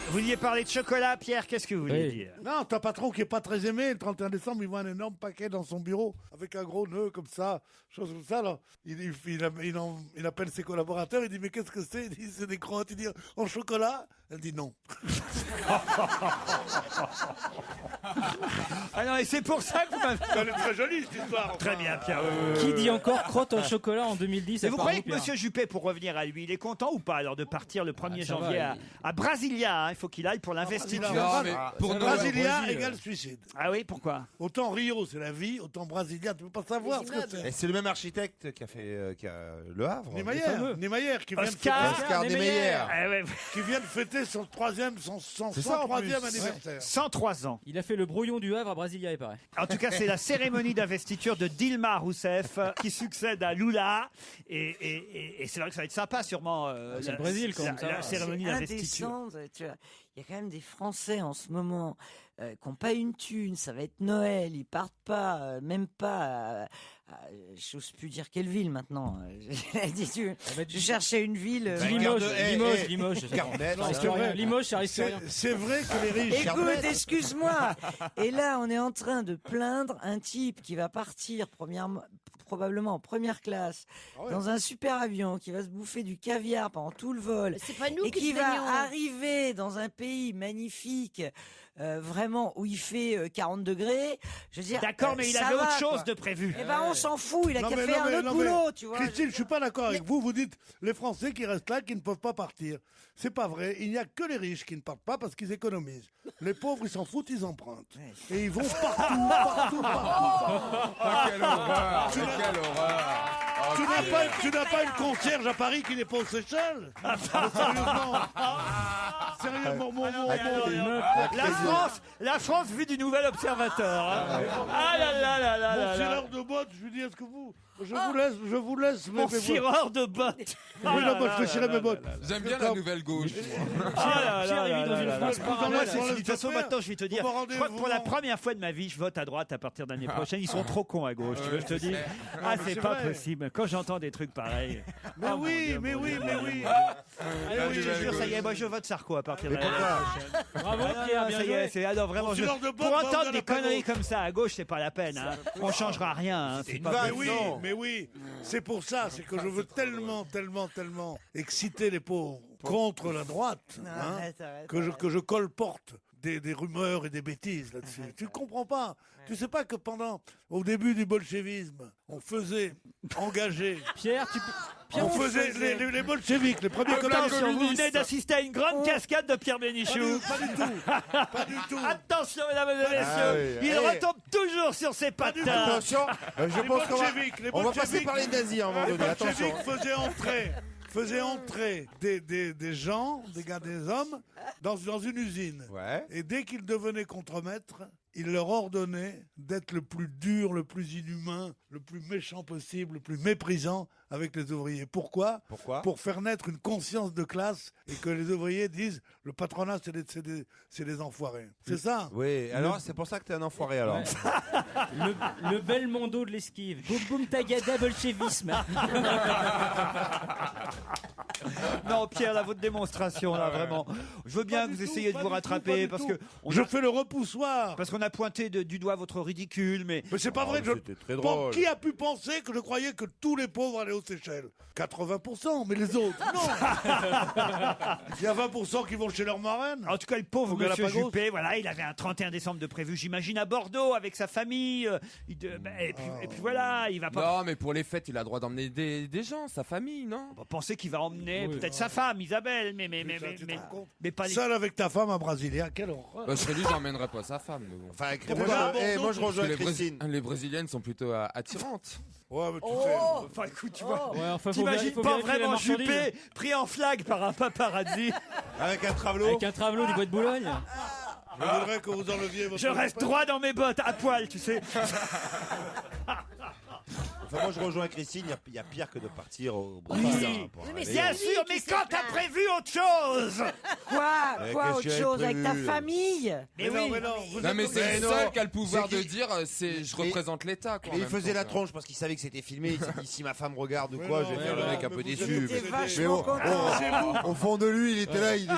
Vous vouliez parler de chocolat, Pierre, qu'est-ce que vous vouliez dire? Non, ton patron qui est pas très aimé, le 31 décembre, il voit un énorme paquet dans son bureau, avec un gros nœud comme ça, chose comme ça, là. Il appelle ses collaborateurs, il dit, mais qu'est-ce que c'est? Il dit, c'est des crottes, il dit, en chocolat? Elle dit non. Ah non, et c'est pour ça que vous m'avez... Elle est très jolie, cette histoire. Très bien, Pierre. Qui dit encore crotte au chocolat en 2010? Et vous croyez que M. Juppé, pour revenir à lui, il est content ou pas alors de partir le 1er janvier à Brasilia, hein? Il faut qu'il aille pour l'investiture. Pour Brasilia égale suicide. Ah oui, pourquoi? Autant Rio, c'est la vie, autant Brasilia, tu peux pas savoir ce que c'est. Et c'est le même architecte qui a fait Le Havre. Niemeyer, qui vient Oscar Niemeyer. Qui vient de fêter son 103e anniversaire. 103 ans. Il a fait le brouillon du Havre à Brasilia, il paraît. En tout cas, c'est la cérémonie d'investiture de Dilma Rousseff qui succède à Lula. Et c'est vrai que ça va être sympa, sûrement. C'est le Brésil, quand même. La cérémonie d'investiture. Il y a quand même des Français en ce moment qui n'ont pas une thune. Ça va être Noël. Ils partent pas, même pas. J'ose plus dire quelle ville maintenant. Je cherchais une ville. Limoges. Limoges, ça risque rien. C'est vrai que les riches. Écoute, excuse-moi. Et là, on est en train de plaindre un type qui va partir probablement en première classe dans un super avion, qui va se bouffer du caviar pendant tout le vol, C'est pas nous et qui se va plaignons. arriver dans un pays magnifique, vraiment où il fait 40 degrés. Je veux dire, D'accord, mais il ça avait va, autre chose quoi. de prévu. Eh ben, on s'en fout. Il a qu'à faire un autre boulot, tu vois. Christine, je suis pas d'accord avec vous. Vous dites les Français qui restent là, qui ne peuvent pas partir. C'est pas vrai. Il n'y a que les riches qui ne partent pas parce qu'ils économisent. Les pauvres, ils s'en foutent, ils empruntent. Et ils vont partout. Oh, quelle horreur! Quelle horreur! Oh, tu n'as pas une concierge à Paris qui n'est pas aux Seychelles? Sérieusement, la France vue du nouvel observateur. Hein. Ah là là là là Mon là là. cireur de bottes, je lui dis, est-ce que vous... Je vous laisse Mon cireur de bottes. Oui, non, moi, je fais cirer mes bottes. J'aime bien la nouvelle gauche. Pierre est dans une France parallèle. De toute façon, maintenant, je vais te dire, pour la première fois de ma vie, je vote à droite à partir de l'année prochaine. Ils sont trop cons à gauche, tu veux que je te dise. Ah, c'est pas possible. Quand j'entends des trucs pareils. Mais oui. Je te jure, ça y est, moi je vote Sarko à partir de l'année prochaine. Bravo Pierre, bien joué. C'est alors vraiment pour entendre des conneries comme ça à gauche, c'est pas la peine. Hein. On changera rien. Hein. C'est pas Mais oui, c'est pour ça, c'est que je veux tellement exciter les pauvres contre la droite, que je colporte des rumeurs et des bêtises là-dessus. Tu comprends pas. Tu sais pas que au début du bolchevisme, on faisait engager. Pierre, on faisait les bolcheviks, les premiers colons. Vous venez d'assister à une grande cascade de Pierre Bénichou. Pas du tout. Attention, mesdames et messieurs, il retombe toujours sur ses pattes. Attention, je pense qu'on va passer par les nazis à un moment Les donné. Attention. bolcheviks faisaient entrer des gens, des gars, des hommes, dans une usine. Ouais. Et dès qu'ils devenaient contremaîtres, ils leur ordonnaient d'être le plus dur, le plus inhumain, le plus méchant possible, le plus méprisant avec les ouvriers. Pourquoi ? Pour faire naître une conscience de classe et que les ouvriers disent le patronat, c'est des enfoirés. C'est ça ? Oui, alors c'est pour ça que t'es un enfoiré alors. Ouais. Le bel mondo de l'esquive. Boum boum tagada bolchevisme. Non, Pierre, là, votre démonstration, là, vraiment. Je veux bien que vous essayiez de vous rattraper parce que je fais le repoussoir. Parce qu'on a pointé du doigt votre ridicule, mais c'est pas vrai. C'était très drôle. Qui a pu penser que je croyais que tous les pauvres allaient aux Seychelles ? 80%, mais les autres, non. Il y a 20% qui vont chez leur marraine. En tout cas, le pauvre monsieur Juppé, voilà, il avait un 31 décembre de prévu, j'imagine, à Bordeaux avec sa famille. Et puis voilà, il va pas. Non, mais pour les fêtes, il a le droit d'emmener des gens, sa famille, non ? On va penser qu'il va emmener peut-être sa femme, Isabelle, mais pas les. Seul avec ta femme à Brasilia, quelle horreur. Je serais dit, j'emmènerais pas sa femme. Mais bon. Enfin, moi je rejoins Christine. Les Brésiliennes sont plutôt attirantes. Ouais, mais tu sais. Enfin, écoute, tu vois. Ouais, enfin, t'imagines faut pas vérifier la vraiment marchandise. Juppé pris en flag par un paparazzi. Avec un travelot. Avec un travelot du bois de Boulogne. Je voudrais que vous enleviez votre. Je reste droit dans mes bottes, à poil, tu sais. Enfin, moi je rejoins Christine, il y a pire que de partir au Brésil. Bien sûr, mais quand t'as prévu autre chose. Quoi autre chose avec ta famille? Mais oui. Non, mais c'est le seul qui a le pouvoir de dire je représente l'État. Et il faisait la tronche parce qu'il savait que c'était filmé. Il s'est dit si ma femme regarde ou quoi, je vais faire le mec un peu déçu. Mais au fond de lui, il était là, il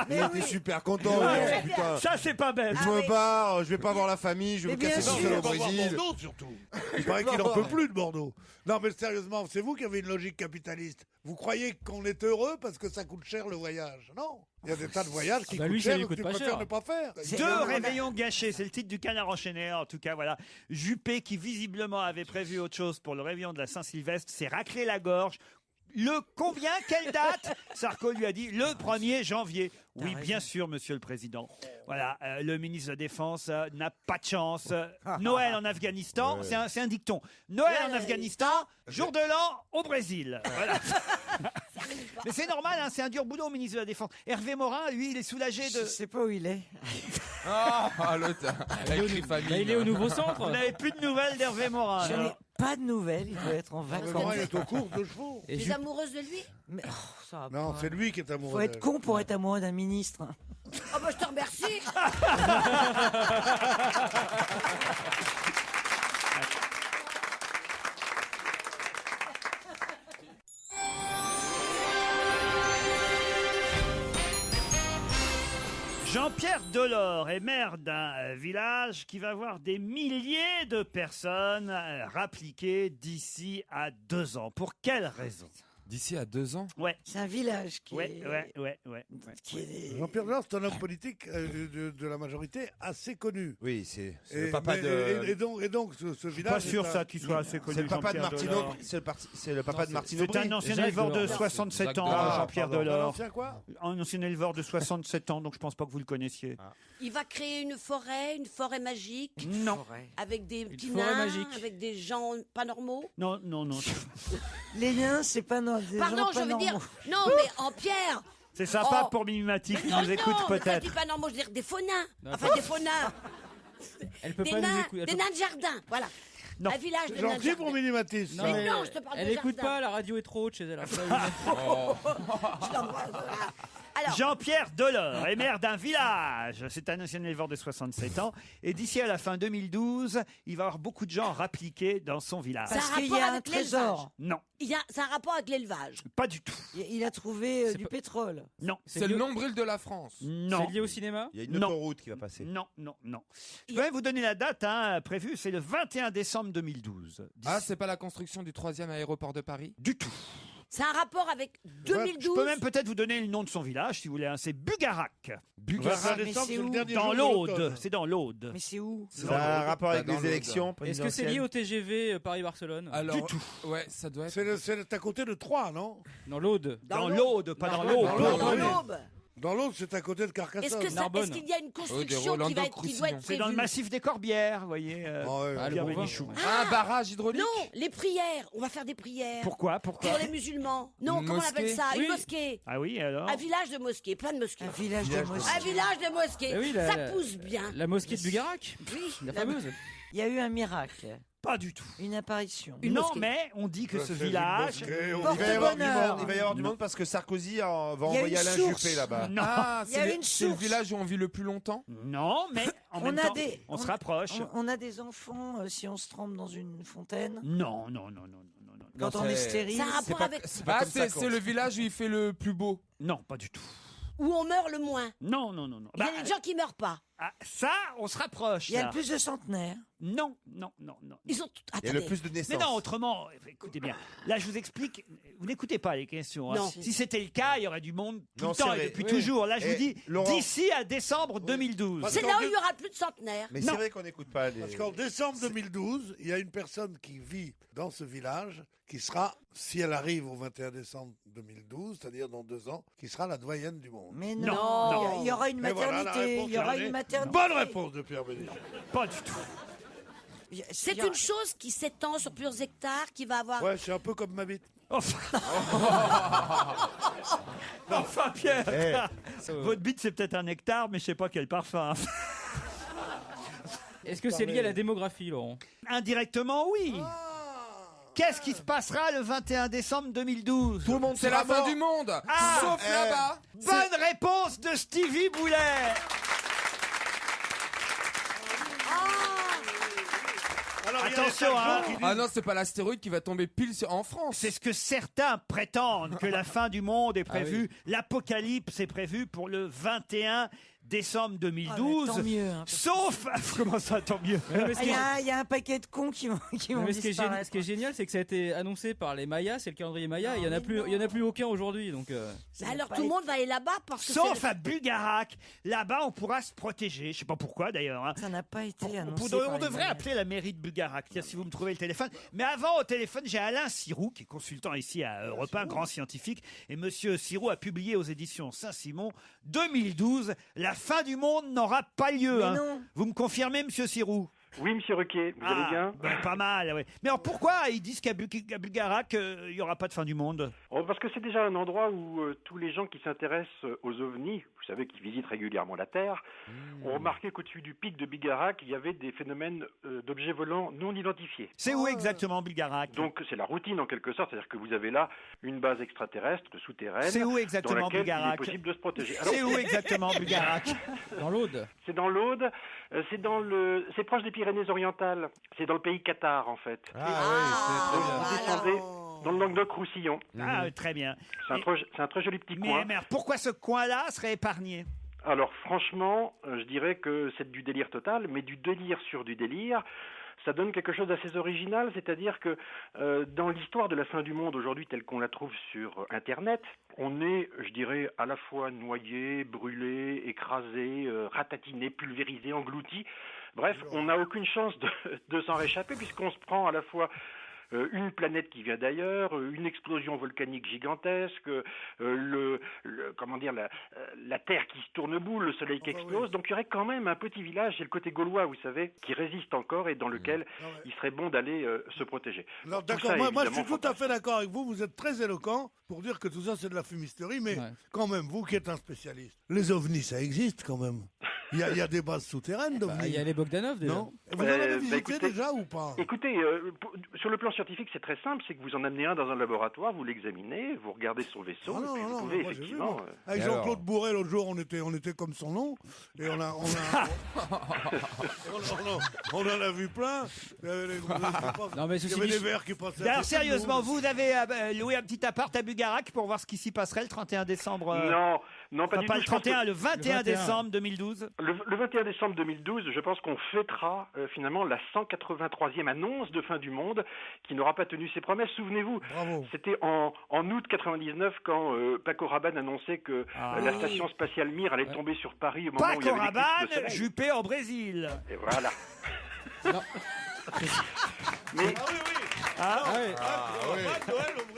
était super content. Putain, ça c'est pas bête. je me barre, je vais pas voir la famille, je vais me casser tout seul au Brésil. Bordeaux surtout. Il paraît qu'il en peut plus de Bordeaux. Non mais sérieusement, c'est vous qui avez une logique capitaliste. Vous croyez qu'on est heureux parce que ça coûte cher le voyage? Non. Il y a des tas de voyages qui coûtent cher et que tu préfères ne pas faire. 2 réveillons gâchés, c'est le titre du Canard enchaîné. En tout cas, voilà. Juppé, qui visiblement avait prévu autre chose pour le réveillon de la Saint-Sylvestre, s'est raclé la gorge. Combien? Quelle date? Sarko lui a dit le 1er janvier. Oui, bien sûr, monsieur le président. Voilà, le ministre de la Défense n'a pas de chance. Noël en Afghanistan, c'est un dicton. Noël en Afghanistan, jour de l'an au Brésil. Voilà. Mais c'est normal, hein, c'est un dur boulot au ministre de la Défense. Hervé Morin, lui, il est soulagé de... Je sais pas où il est. L'autre, la écrit famille. Il est au nouveau centre. Vous n'avez plus de nouvelles d'Hervé Morin. Je n'ai pas de nouvelles, il doit être en vacances. Il est aux courses de chevaux. Tu es amoureuse de lui? Mais, ça va Non, pas. c'est lui qui est amoureux. Faut être con pour être amoureux d'un ministre. Oh bah je te remercie. Jean-Pierre Delors est maire d'un village qui va voir des milliers de personnes rappliquées d'ici à 2 ans. Pour quelle raison? D'ici à 2 ans. Ouais. C'est un village qui est... Ouais. qui est- Jean-Pierre Delors, c'est un homme politique de la majorité assez connu. Oui, c'est Et- le papa mais- de. et donc, ce Je suis village. pas sûr est un- ça qu'il soit assez connu. C'est le papa de Jean-Pierre Martine Delors. Aubry. C'est le papa de Martine Aubry. C'est un ancien Jacques éleveur de Delors. 67 ans, Delors. Jean-Pierre Un Delors. ancien quoi Un ancien éleveur de 67 ans, donc je pense pas que vous le connaissiez. Il va créer une forêt magique. Non. Avec des petits forêt nains, magique. avec des gens pas normaux. Non. Les nains, c'est pas des Pardon, gens je pas veux dire. normaux. Non, mais en pierre. C'est sympa Oh. pour Mimimati qui Non, nous écoute mais quand je peut-être. dis pas normaux, je veux dire des faux nains. Non, Enfin, des faux nains. Elle peut Des pas nous nains, écouter. des nains de jardin. Voilà. Non. Un village de nains de Gentil jardin. pour Minimatis. Non, Mais non, je te parle elle de écoute jardin. pas, la radio est trop haute chez elle. Je l'embrasse, voilà. Alors, Jean-Pierre Delors est maire d'un village. C'est un ancien éleveur de 67 ans. Et d'ici à la fin 2012, il va y avoir beaucoup de gens rappliqués dans son village. ça a Parce un qu'il y rapport a un avec trésor. l'élevage. Non, C'est un rapport avec l'élevage. pas du tout. Il a trouvé C'est du pas- pétrole. Non, C'est le nombril de la France. non. C'est lié au cinéma? Il y a une Non. autoroute qui va passer. Non. Je vais vous donner la date prévue, c'est le 21 décembre 2012. Ah, c'est pas la construction du 3e aéroport de Paris? Du tout. C'est un rapport avec Je 2012. peux même peut-être vous donner le nom de son village, si vous voulez. C'est Bugarac. Bugarak, mais c'est où Dans l'Aude. C'est dans l'Aude. Mais c'est où? Ça a un rapport avec Bah, dans les l'Aude. élections Est-ce que c'est lié au TGV Paris-Barcelone? Alors, Du tout. Ouais, ça doit être. C'est à côté de Troyes, non? Dans l'Aude. Dans l'Aude, pas dans Dans l'Aude. l'Aude. Dans oui. l'Aube. Dans l'autre, c'est à côté de Est-ce Carcassonne. que ça- Narbonne. est-ce qu'il y a une des construction Rolando qui doit être Croussillon. C'est dans le prévue massif des Corbières, vous voyez. Ah ouais, Ah, le Pierre Bourgoin. Bénichou. Un barrage hydraulique? Non, les prières. On va faire des prières. Pourquoi Pour les musulmans. Non, Une comment on appelle mosquée. ça? Oui. Une mosquée. Ah oui, alors Un village de mosquées, plein de mosquées. Un village de mosquées. Un village de mosquées. Eh oui, ça pousse bien. La mosquée de Bugarac? Oui. La fameuse. Il y a eu un miracle, Pas du tout. une apparition. Non, mais on dit que ce village... Il va y avoir du Porte-bonheur. monde. Il va y avoir du monde parce que Sarkozy va Il y a envoyer une Alain source. Juppé là-bas. Non, Ah, Il y a une c'est le source. village où on vit le plus longtemps? non, mais en On même a temps, des- on se on- rapproche. On a des enfants si on se trempe dans une fontaine. Non. Quand on est stérile. Ça a un C'est rapport pas- avec c'est pas Ah, comme ça c'est le village où il fait le plus beau. Non, pas du tout. où on meurt le moins. Non. Il y a des gens qui meurent pas. Ça, on se rapproche. Il y a là. le plus de centenaires. Non. Ils sont tout... Il y a le Attendez. plus de naissances. Mais non, autrement, écoutez bien. Là, je vous explique. Vous n'écoutez pas les questions. hein. Non. Si c'était le cas, il y aurait du monde tout Non, le temps c'est et vrai. depuis Oui. toujours. Là, je vous Et dis, Laurent- d'ici à décembre 2012. C'est là où il y aura plus de centenaires. Mais Non. c'est vrai qu'on n'écoute pas les. Parce qu'en décembre 2012, il y a une personne qui vit dans ce village qui sera, si elle arrive au 21 décembre 2012, c'est-à-dire dans 2 ans, qui sera la doyenne du monde. Mais Non. non, il y aura une Et voilà la maternité. réponse Il y aura donnée. une maternité. Bonne réponse de Pierre Bénichou. Pas du tout. C'est une chose qui s'étend sur plusieurs hectares, qui va avoir... Ouais, c'est un peu comme ma bite. Enfin, enfin Pierre, votre bite c'est peut-être un hectare, mais je sais pas quel parfum. Est-ce que c'est lié à la démographie, Laurent? Indirectement, oui. Qu'est-ce qui se passera le 21 décembre 2012? Tout le monde C'est sera la fin mort. du monde! Ah, Sauf là-bas! Bonne réponse de Stevie Boulet. Alors, il y a Attention, des hein. gens qui disent- Ah non, c'est pas l'astéroïde qui va tomber pile en France. C'est ce que certains prétendent, que la fin du monde est prévue. L'apocalypse est prévue pour le 21 décembre 2012. Ah, mais tant mieux, hein, parce que- Sauf... Comment ça, tant mieux? Mais ce Ah, qui est- il y a un paquet de cons qui vont mais ce qui est disparaître. ce qui est génial, c'est que ça a été annoncé par les Mayas, c'est le calendrier Maya, et il y en a plus aucun aujourd'hui, donc. Alors tout le monde va aller là-bas parce que Sauf c'est... à Bugarac. Là-bas, on pourra se protéger. Je sais pas pourquoi, d'ailleurs. hein. Ça n'a pas été annoncé. On par les devrait Mayas. appeler la mairie de Bugarac. Tiens, si vous me trouvez le téléphone. Mais avant, au téléphone, j'ai Alain Sirou, qui est consultant ici à Europe 1, grand scientifique. Et monsieur Sirou a publié aux éditions Saint-Simon 2012. La fin du monde n'aura pas lieu. Mais hein. non. Vous me confirmez, monsieur Sirou? Oui, monsieur Ruquier, vous allez bien? Pas mal, oui. Mais alors pourquoi ils disent qu'à Bugarac, il n'y aura pas de fin du monde? Oh, parce que c'est déjà un endroit où tous les gens qui s'intéressent aux ovnis, vous savez, qui visitent régulièrement la Terre, ont remarqué qu'au-dessus du pic de Bugarac, il y avait des phénomènes d'objets volants non identifiés. C'est où exactement, Bugarac? Donc c'est la routine en quelque sorte, c'est-à-dire que vous avez là une base extraterrestre souterraine C'est où dans exactement, laquelle il est Bugarac? possible de se protéger. Alors, C'est où exactement, Bugarac? Dans l'Aude. c'est dans l'Aude, c'est proche des Pyrénées-Orientales, c'est dans le pays Qatar en fait. Vous descendez dans le Languedoc-Roussillon. Ah, très bien. C'est un très joli petit coin. Mais pourquoi ce coin-là serait épargné? Alors franchement, je dirais que c'est du délire total, mais du délire sur du délire. ça donne quelque chose d'assez original, c'est-à-dire que dans l'histoire de la fin du monde aujourd'hui telle qu'on la trouve sur Internet, on est, je dirais, à la fois noyé, brûlé, écrasé, ratatiné, pulvérisé, englouti. Bref, on n'a aucune chance de s'en réchapper puisqu'on se prend à la fois une planète qui vient d'ailleurs, une explosion volcanique gigantesque, comment dire, la Terre qui se tourne boule, le Soleil qui explose. Donc il y aurait quand même un petit village, c'est le côté gaulois, vous savez, qui résiste encore et dans lequel il serait bon d'aller se protéger. Alors d'accord, moi je suis tout à fait d'accord avec vous. Vous êtes très éloquent pour dire que tout ça c'est de la fumisterie, mais quand même, vous qui êtes un spécialiste, les ovnis ça existe quand même. Il y a des bases souterraines d'ovnis. Il y a les Bogdanov déjà. Non. Vous en avez visité déjà ou pas? Écoutez, sur le plan scientifique, c'est très simple, c'est que vous en amenez un dans un laboratoire, vous l'examinez, vous regardez son vaisseau, et puis vous pouvez effectivement... Avec Jean-Claude Bourret, l'autre jour, on était comme son nom, et on en a vu plein. Il y avait des verres qui passaient. D'ailleurs, sérieusement, vous avez loué un petit appart à Bugarac pour voir ce qui s'y passerait le 31 décembre Non, pas du tout. Le 31, le 21 décembre 2012. Le 21 décembre 2012, je pense qu'on fêtera finalement la 183e annonce de fin du monde qui n'aura pas tenu ses promesses. Souvenez-vous, c'était en août 99 quand Paco Rabanne annonçait que la station spatiale Mir allait tomber sur Paris au moment où il y avait Paco Rabanne, Juppé en Brésil. Et voilà. Mais...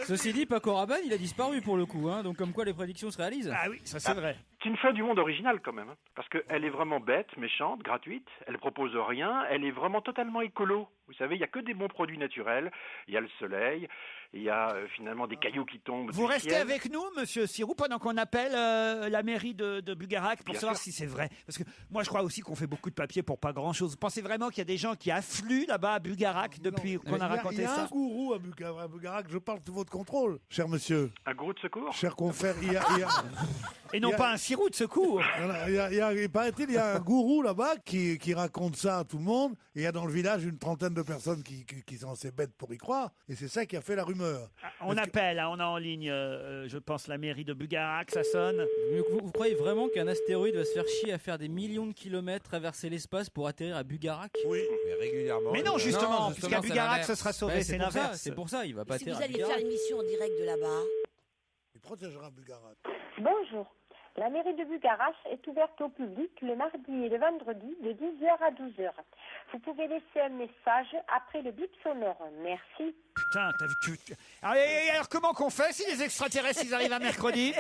Ceci dit, Paco Rabanne, il a disparu pour le coup, donc comme quoi les prédictions se réalisent. Ah oui, ça c'est vrai. C'est une fin du monde originale quand même, parce qu'elle est vraiment bête, méchante, gratuite, elle propose rien, elle est vraiment totalement écolo. Vous savez, il n'y a que des bons produits naturels, il y a le soleil, il y a finalement des cailloux qui tombent Vous restez avec nous, monsieur Sirou, pendant qu'on appelle la mairie de Bugarac pour savoir si c'est vrai. Parce que moi je crois aussi qu'on fait beaucoup de papier pour pas grand-chose. Vous pensez vraiment qu'il y a des gens qui affluent là-bas à Bugarac depuis qu'on a raconté ça? Il y a un gourou à Bugarac, je parle sous votre contrôle, cher monsieur. Un gourou de secours? Cher confrère, il y a... Et non pas un sirou de secours. Il paraît-il, il y a un gourou là-bas qui raconte ça à tout le monde. Et il y a dans le village une trentaine de personnes qui sont assez bêtes pour y croire. Et c'est ça qui a fait la rumeur. On appelle, on a en ligne, je pense, la mairie de Bugarac, ça sonne. Vous croyez vraiment qu'un astéroïde va se faire chier à faire des millions de kilomètres, traverser l'espace pour atterrir à Bugarac? Oui, mais régulièrement. Mais non, justement, puisqu'à Bugarac, ce sera sauvé, c'est l'inverse. C'est pour ça, il va pas Si atterrir vous à alliez Bugarac. faire une mission en direct de là-bas. Il protégera Bugarac. Bonjour. La mairie de Bugarac est ouverte au public le mardi et le vendredi de 10h à 12h. Vous pouvez laisser un message après le bip sonore. Merci. Putain, t'as vu alors comment qu'on fait si les extraterrestres ils arrivent à mercredi?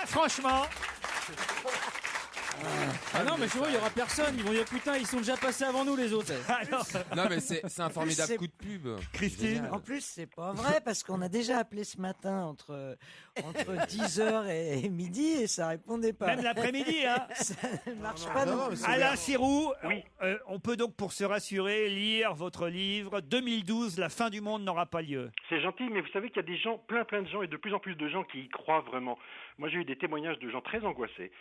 Franchement. Ah non, mais je vois, il y aura personne. Ils vont dire putain, ils sont déjà passés avant nous les autres. Non, mais c'est un formidable coup de pub. Christine. En plus, c'est pas vrai parce qu'on a déjà appelé ce matin entre 10h et midi et ça répondait pas. Même l'après-midi, hein. Ça ne marche pas non plus. Alain Sirou, on peut donc pour se rassurer lire votre livre 2012, la fin du monde n'aura pas lieu. C'est gentil, mais vous savez qu'il y a des gens, plein de gens et de plus en plus de gens qui y croient vraiment. Moi, j'ai eu des témoignages de gens très angoissés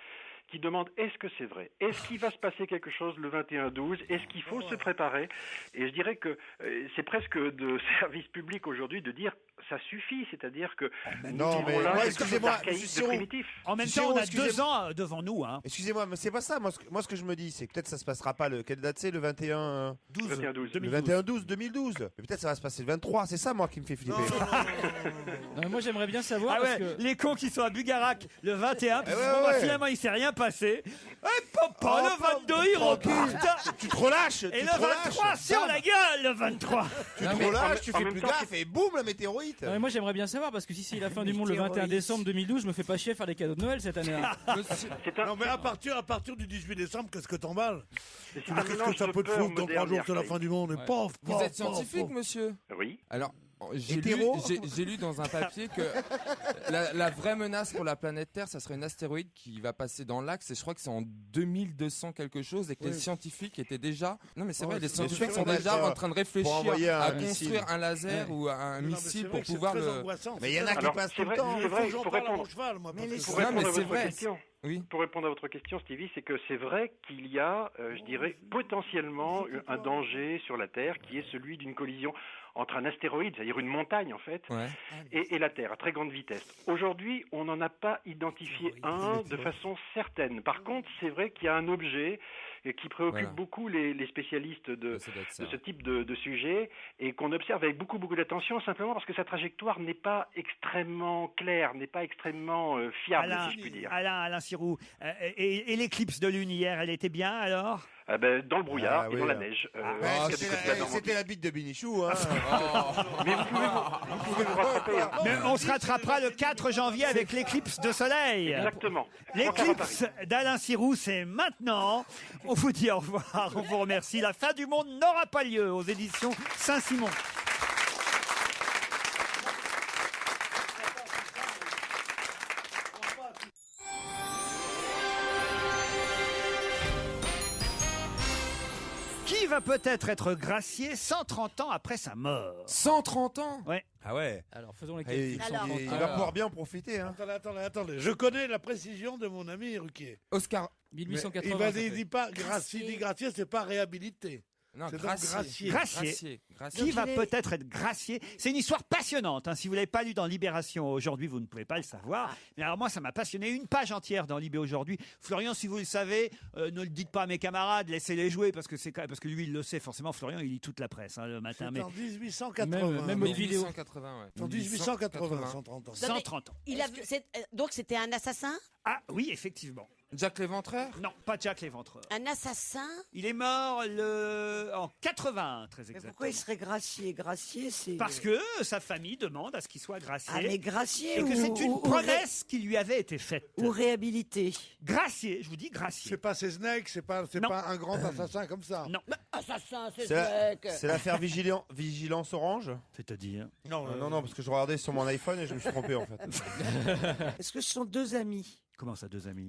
qui demandent est-ce que c'est vrai? Est-ce qu'il va se passer quelque chose le 21-12? Est-ce qu'il faut se préparer? Et je dirais que c'est presque de service public aujourd'hui de dire ça suffit, c'est-à-dire que non, mais excusez-moi, de primitif. En même temps, on a 2 ans devant nous. Hein. Excusez-moi, mais c'est pas ça. Moi, ce que je me dis, c'est que peut-être ça se passera pas quelle date c'est, le 21 12 le 21-12 2012. Mais peut-être ça va se passer le 23. C'est ça, moi, qui me fait flipper. Non, mais moi, j'aimerais bien savoir parce que les cons qui sont à Bugarac le 21, finalement, il s'est rien passé. Et papa, le 22, il repart. Tu te relâches. Et le 23, sur la gueule, le 23. Tu te relâches, tu fais plus gaffe et boum, la météorite. Non, mais moi j'aimerais bien savoir parce que si c'est la fin du monde le 21 décembre 2012, je me fais pas chier à faire des cadeaux de Noël cette année-là. Non mais à partir du 18 décembre, qu'est-ce que t'emballes? Qu'est-ce que ça peut te foutre dans 3 jours c'est la fin du monde? Et paf, Vous êtes scientifique, monsieur? Oui. Alors, j'ai lu dans un papier que la vraie menace pour la planète Terre, ça serait une astéroïde qui va passer dans l'axe, et je crois que c'est en 2200 quelque chose, et que les scientifiques étaient déjà... Non mais c'est vrai, les scientifiques sont déjà en train de réfléchir à construire un laser ou un missile pour pouvoir le... Mais il y en a qui passent tout le temps. C'est vrai, pour répondre à votre vrai. question. Oui. Pour répondre à votre question, Stevie, c'est que c'est vrai qu'il y a, je dirais, potentiellement un danger sur la Terre qui est celui d'une collision entre un astéroïde, c'est-à-dire une montagne en fait, et la Terre à très grande vitesse. Aujourd'hui, on n'en a pas identifié un de façon certaine. Par contre, c'est vrai qu'il y a un objet qui préoccupe Voilà. beaucoup les spécialistes de ce type de sujet et qu'on observe avec beaucoup d'attention simplement parce que sa trajectoire n'est pas extrêmement claire, n'est pas extrêmement fiable, si je puis dire. Alain Sirou, et l'éclipse de lune hier, elle était bien alors? Dans le brouillard et dans la neige. C'était la bite de Bénichou. Hein. Mais vous pouvez vous rattraper. Hein. Mais on se rattrapera le 4 janvier avec l'éclipse de soleil. Exactement. L'éclipse d'Alain Sirou, c'est maintenant. On vous dit au revoir, on vous remercie. La fin du monde n'aura pas lieu aux éditions Saint-Simon. Qui va peut-être être gracié 130 ans après sa mort? 130 ans? Ouais. Ah ouais. Alors faisons les Et calculs. il va pouvoir bien en profiter. Hein. Attendez. Je connais la précision de mon ami Ruquier. Oscar. 1880. Il dit pas gracier, dit gracier, c'est pas réhabilité. Non, C'est donc gracier. Gracier. Gracier. Qui va peut-être être gracié? C'est une histoire passionnante. Hein. Si vous ne l'avez pas lu dans Libération aujourd'hui, vous ne pouvez pas le savoir. Mais alors moi, ça m'a passionné. Une page entière dans Libé aujourd'hui. Florian, si vous le savez, ne le dites pas à mes camarades, laissez-les jouer parce que lui, il le sait forcément. Florian, il lit toute la presse le matin. C'est en 1880. Même aux vidéos. 1880, ouais. En 1880, 130 ans. 130 ans. Donc c'était un assassin? Ah oui, effectivement. Jack l'Éventreur? Non, pas Jack l'Éventreur. Un assassin? Il est mort en 81, très Mais exactement. pourquoi il serait gracié? Gracié, c'est... Parce que sa famille demande à ce qu'il soit gracié. Ah, mais gracié et que c'est une ou promesse qui lui avait été faite. Ou réhabilité. Gracié, je vous dis gracié. C'est pas Seznec, c'est pas un grand assassin comme ça. Non. Assassin, c'est C'est l'affaire Vigilance Orange. C'est-à-dire? Non, parce que je regardais sur mon iPhone et je me suis trompé en fait. Est-ce que ce sont deux amis? Comment ça, deux amis?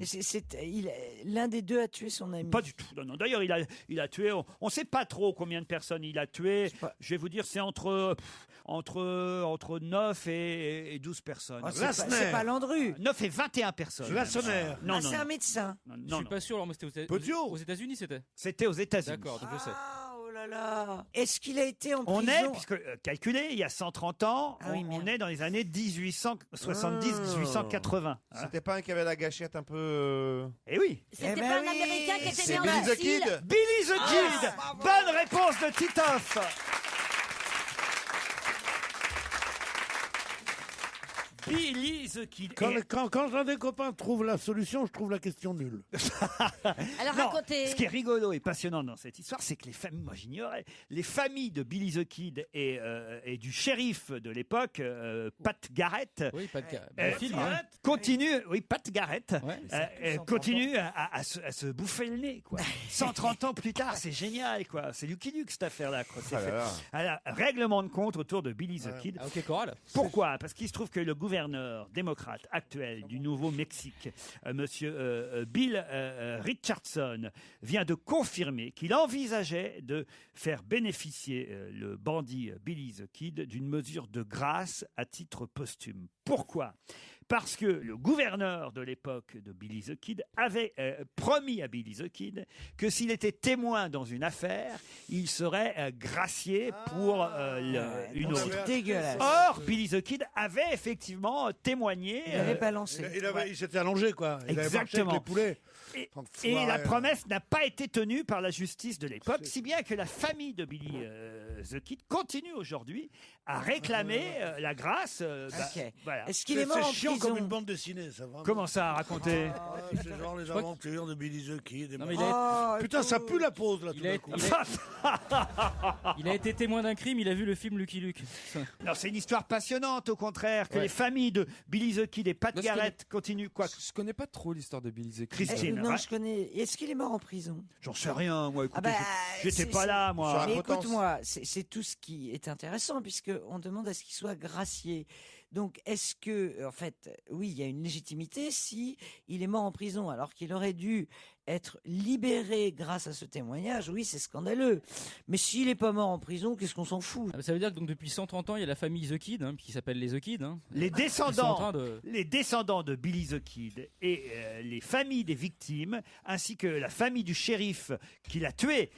L'un des deux a tué son ami. Pas du tout. Non. D'ailleurs, il a tué. On ne sait pas trop combien de personnes il a tué. Je vais vous dire, c'est entre 9 et 12 personnes. Oh, c'est pas Landru. 9 et 21 personnes. Lassonner. Non, c'est un médecin. Je suis pas sûr, alors moi c'était aux États-Unis, c'était. C'était aux États-Unis. D'accord, donc je sais. Oh là là. Est-ce qu'il a été en prison? On est, puisque calculé, il y a 130 ans, on est dans les années 1870-1880. C'était pas un qui avait la gâchette un peu. Eh oui. C'était pas un Américain qui était né en Billy the Sicile? Kid. Billy the Kid. Bonne réponse de Titoff. Billy the Kid. Quand un des copains trouve la solution, je trouve la question nulle. Alors Non, racontez. ce qui est rigolo et passionnant dans cette histoire, c'est que les familles, moi j'ignorais, les familles de Billy the Kid et du shérif de l'époque, Pat Garrett, Oui, pas de cas. Bon film, hein. continuent, oui, Pat Garrett, Ouais, continue à se bouffer le nez, quoi. 130 ans plus tard, c'est génial, quoi. C'est Lucky Luke cette affaire-là, quoi. C'est fait. Alors, règlement de compte autour de Billy the Kid. Ah, ok, Coral. Pourquoi? Parce qu'il se trouve que le gouverneur démocrate actuel du Nouveau-Mexique, monsieur Bill Richardson, vient de confirmer qu'il envisageait de faire bénéficier le bandit Billy the Kid d'une mesure de grâce à titre posthume. Pourquoi? Parce que le gouverneur de l'époque de Billy the Kid avait promis à Billy the Kid que s'il était témoin dans une affaire, il serait gracié pour une autre. C'est dégueulasse. Or, Billy the Kid avait effectivement témoigné. Il avait balancé. Il s'était allongé, quoi. Il avait marché avec Exactement. les poulets. Et la promesse n'a pas été tenue par la justice de l'époque, si bien que la famille de Billy the Kid continue aujourd'hui à réclamer la grâce. Ok. Voilà. Est-ce qu'il est mort en chiant prison? comme une bande dessinée, ça va. Comment ça, à raconter? C'est genre les aventures de Billy the Kid. Non, mais Putain, ça pue la pause, là, tout d'un coup. Il a été témoin d'un crime, il a vu le film Lucky Luke. Non, c'est une histoire passionnante, au contraire, que les familles de Billy the Kid et Pat Garrett continuent. Quoi? Je connais pas trop l'histoire de Billy the Kid. Christine. Non, je connais. Est-ce qu'il est mort en prison? J'en sais rien, moi. Écoutez, Ah bah, j'étais pas là, moi. Mais écoute-moi, c'est tout ce qui est intéressant puisque on demande à ce qu'il soit gracié. Donc, est-ce que, en fait, oui, il y a une légitimité si il est mort en prison alors qu'il aurait dû être libéré grâce à ce témoignage? Oui, c'est scandaleux. Mais s'il est pas mort en prison, qu'est-ce qu'on s'en fout? Ah bah, ça veut dire que donc, depuis 130 ans, il y a la famille The Kid, qui s'appelle les The Kid. Les Ils sont en descendants, train de- les descendants de Billy the Kid et les familles des victimes, ainsi que la famille du shérif qui l'a tué,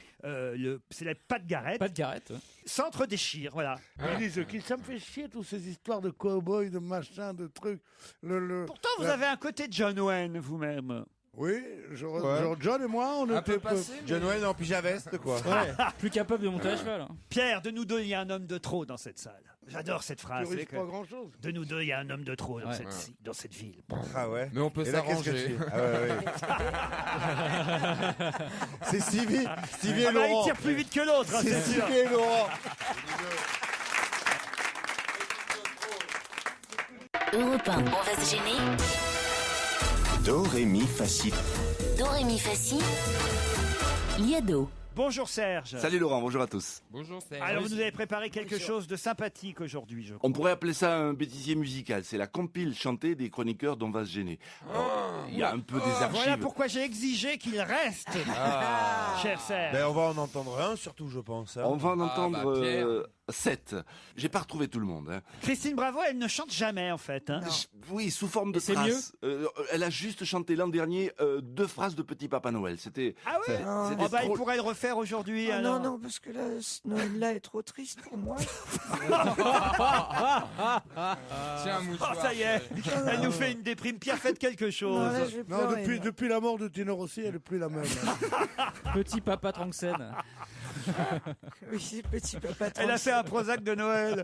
c'est la Pat Garrett, s'entre-déchirent, voilà. Billy the Kid, ça me fait chier toutes ces histoires de cow-boy, de machin, de trucs. Pourtant, vous avez un côté John Wayne vous-même. Oui, genre John et moi, on était... John Wayne en pyjama-veste, quoi. Plus capable de monter à cheval. Pierre, de nous deux, il y a un homme de trop dans cette salle. J'adore cette phrase. Tu risques pas grand-chose. De nous deux, il y a un homme de trop dans cette ville. Ah ouais. Mais on peut s'arranger. C'est Stevie et Ah bah, Laurent. il tire plus vite que l'autre, hein, C'est c'est sûr. Stevie et Laurent. Europe 1, on va se gêner. Do, ré, mi, fa, si. Do, ré, mi, fa, si. Liado. Bonjour Serge. Salut Laurent, bonjour à tous. Bonjour Serge. Alors vous nous avez préparé quelque chose de sympathique aujourd'hui, je crois. On pourrait appeler ça un bêtisier musical. C'est la compile chantée des chroniqueurs dont va se gêner. Alors, il y a un peu des archives. Voilà pourquoi j'ai exigé qu'il reste, cher Serge. Ben, on va en entendre un, surtout, je pense. Hein. On va en entendre Pierre. 7. J'ai pas retrouvé tout le monde. Hein. Christine Bravo, elle ne chante jamais en fait. Hein. Oui, sous forme de c'est traces. Elle a juste chanté l'an dernier 2 phrases de Petit Papa Noël. C'était. Ah oui. c'était Il pourrait le refaire aujourd'hui. Ah, alors. non, parce que là, ce Noël-là est trop triste pour moi. Tiens, un mouchoir. Oh, ça y est, elle nous fait une déprime. Pierre, faites quelque chose. Non, là, je vais Non, pleurer, là. depuis la mort de Tino Rossi, elle est plus la même. Petit papa Tranxène. Oui, c'est petit papa. Elle a fait un Prozac de Noël.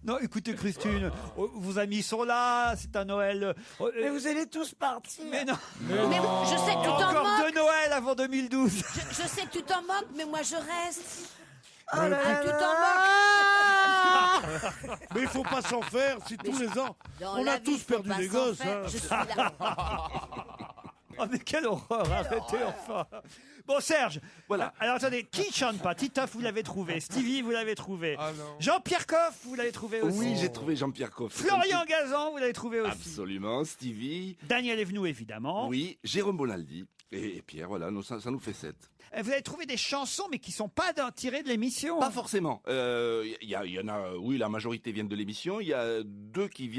Non, écoutez Christine, vos amis sont là, c'est un Noël. Mais vous allez tous partir. Mais non. Mais je sais que tu t'en Encore moques. 2 Noëls avant 2012. Je sais que tu t'en moques, mais moi je reste. Oh là là Tu là t'en là. moques. Mais il faut pas s'en faire si tous les ans. Dans On la a vie, tous faut perdu pas des s'en gosses. faire. Hein. Je suis là. Oh mais quelle horreur, arrêtez enfin. Bon Serge, Voilà. Alors attendez, qui chante pas? Titoff, vous l'avez trouvé. Stevie, vous l'avez trouvé. Ah non. Jean-Pierre Coff, vous l'avez trouvé aussi. Oui, j'ai trouvé Jean-Pierre Coff. Florian Gazan, vous l'avez trouvé aussi. Absolument. Stevie. Daniel Evenou, évidemment. Oui, Jérôme Bonaldi. Et Pierre, voilà, ça nous fait 7. Vous avez trouvé des chansons, mais qui sont pas tirées de l'émission. Pas forcément. Il y en a, oui, la majorité viennent de l'émission. Il y a 2 qui